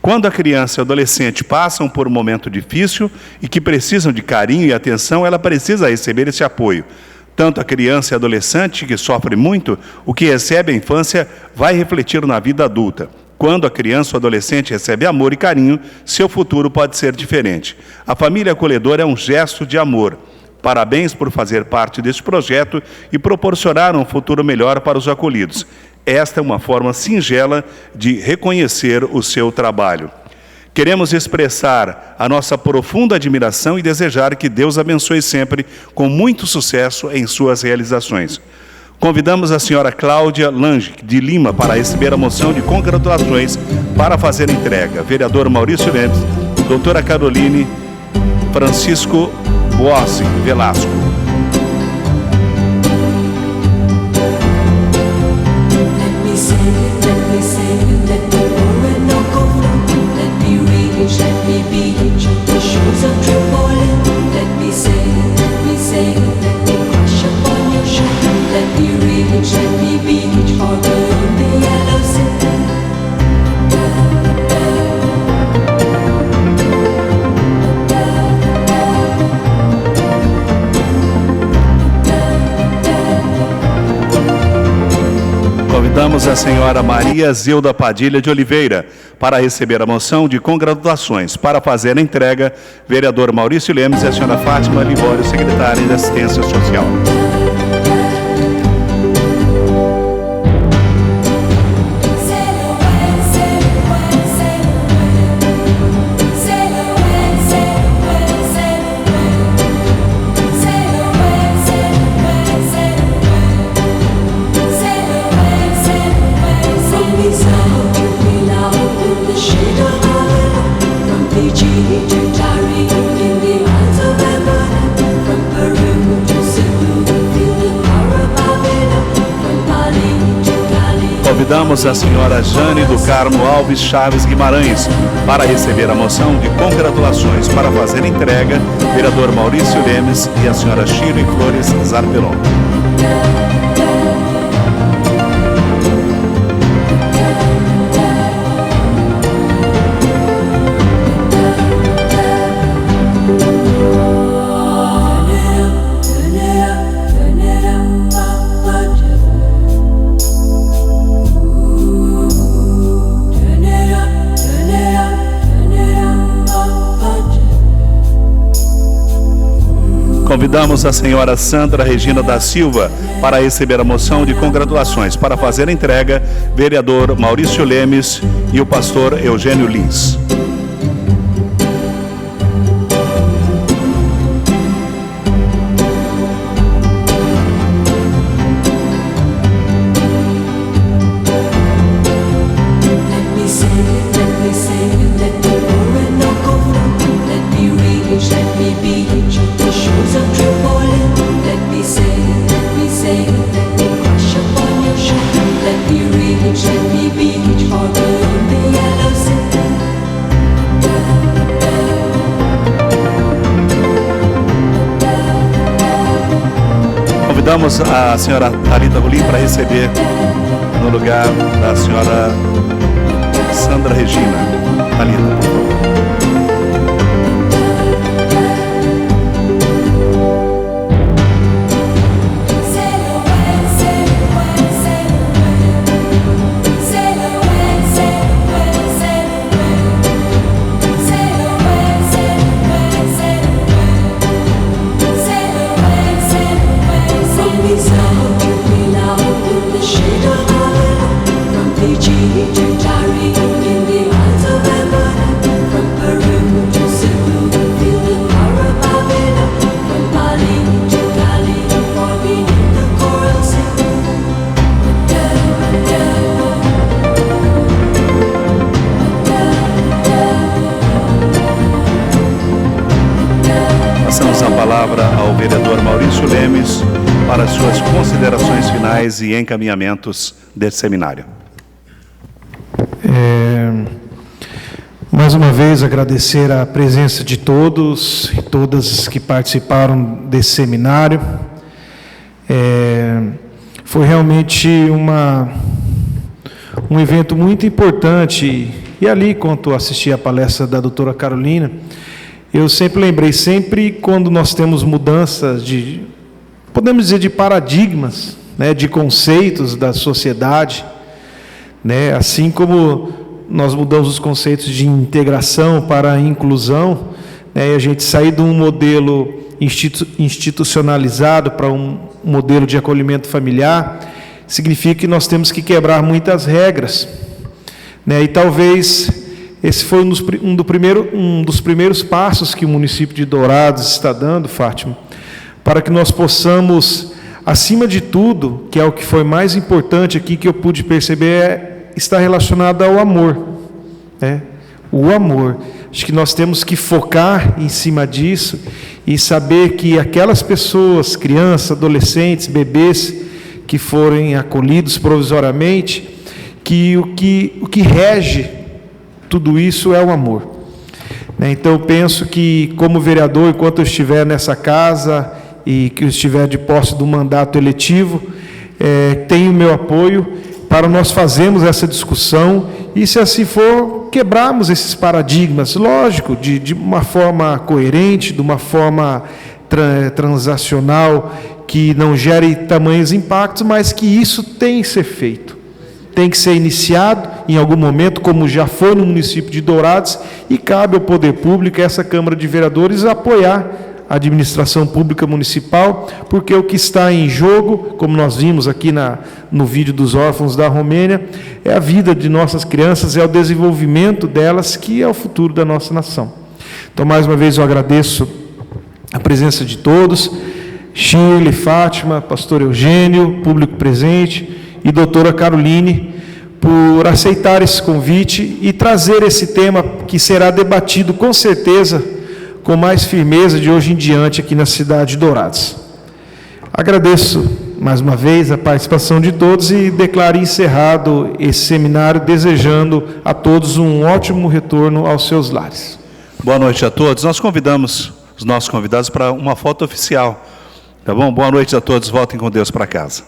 Quando a criança e o adolescente passam por um momento difícil e que precisam de carinho e atenção, ela precisa receber esse apoio. Tanto a criança e adolescente que sofre muito, o que recebe a infância vai refletir na vida adulta. Quando a criança ou adolescente recebe amor e carinho, seu futuro pode ser diferente. A família acolhedora é um gesto de amor. Parabéns por fazer parte deste projeto e proporcionar um futuro melhor para os acolhidos. Esta é uma forma singela de reconhecer o seu trabalho. Queremos expressar a nossa profunda admiração e desejar que Deus abençoe sempre com muito sucesso em suas realizações. Convidamos a senhora Cláudia Lange, de Lima, para receber a moção de congratulações para fazer a entrega. Vereador Maurício Lemes, doutora Caroline Francisco Boassi Velasco. Convidamos a senhora Maria Zilda Padilha de Oliveira para receber a moção de congratulações. Para fazer a entrega, vereador Maurício Lemes e a senhora Fátima Libório, secretária de Assistência Social. To Tari in the eyes of heaven, from Peru to Cebu. Convidamos a senhora Jane do Carmo Alves Chaves Guimarães para receber a moção de congratulações. Para fazer entrega, vereador Maurício Lemes e a senhora Shirley Flores Zarpelon. Convidamos a senhora Sandra Regina da Silva para receber a moção de congratulações. Para fazer a entrega, vereador Maurício Lemes e o pastor Eugênio Lins. Convidamos a senhora Thalita Rolim para receber no lugar da senhora Sandra Regina. Thalita, por favor. Passamos a palavra ao vereador Maurício Lemes para suas considerações finais e encaminhamentos desse seminário. Mais uma vez agradecer a presença de todos e todas que participaram desse seminário. Foi realmente um evento muito importante. E ali, quando assisti a palestra da doutora Carolina, eu sempre lembrei, sempre quando nós temos mudanças podemos dizer, de paradigmas, né, de conceitos da sociedade, né, assim como nós mudamos os conceitos de integração para a inclusão, né, e a gente sair de um modelo institucionalizado para um modelo de acolhimento familiar, significa que nós temos que quebrar muitas regras, né, e talvez esse foi um dos primeiros passos que o município de Dourados está dando, Fátima, para que nós possamos, acima de tudo, que é o que foi mais importante aqui que eu pude perceber, está relacionado ao amor, né? O amor. Acho que nós temos que focar em cima disso e saber que aquelas pessoas, crianças, adolescentes, bebês, que forem acolhidos provisoriamente, que o que rege tudo isso é o amor. Então eu penso que, como vereador, enquanto eu estiver nessa casa e que eu estiver de posse do mandato eletivo, tenho o meu apoio para nós fazermos essa discussão e, se assim for, quebrarmos esses paradigmas, lógico, de uma forma coerente, de uma forma transacional, que não gere tamanhos impactos, mas que isso tem que ser feito. Tem que ser iniciado em algum momento, como já foi no município de Dourados, e cabe ao poder público, essa Câmara de Vereadores, apoiar a administração pública municipal, porque o que está em jogo, como nós vimos aqui no vídeo dos órfãos da Romênia, é a vida de nossas crianças, é o desenvolvimento delas, que é o futuro da nossa nação. Então, mais uma vez, eu agradeço a presença de todos, Shirley, Fátima, pastor Eugênio, público presente, e doutora Caroline, por aceitar esse convite e trazer esse tema que será debatido, com certeza, com mais firmeza de hoje em diante aqui na cidade de Dourados. Agradeço mais uma vez, a participação de todos e declaro encerrado esse seminário, desejando a todos um ótimo retorno aos seus lares. Boa noite a todos. Nós convidamos os nossos convidados para uma foto oficial. Tá bom? Boa noite a todos. Voltem com Deus para casa.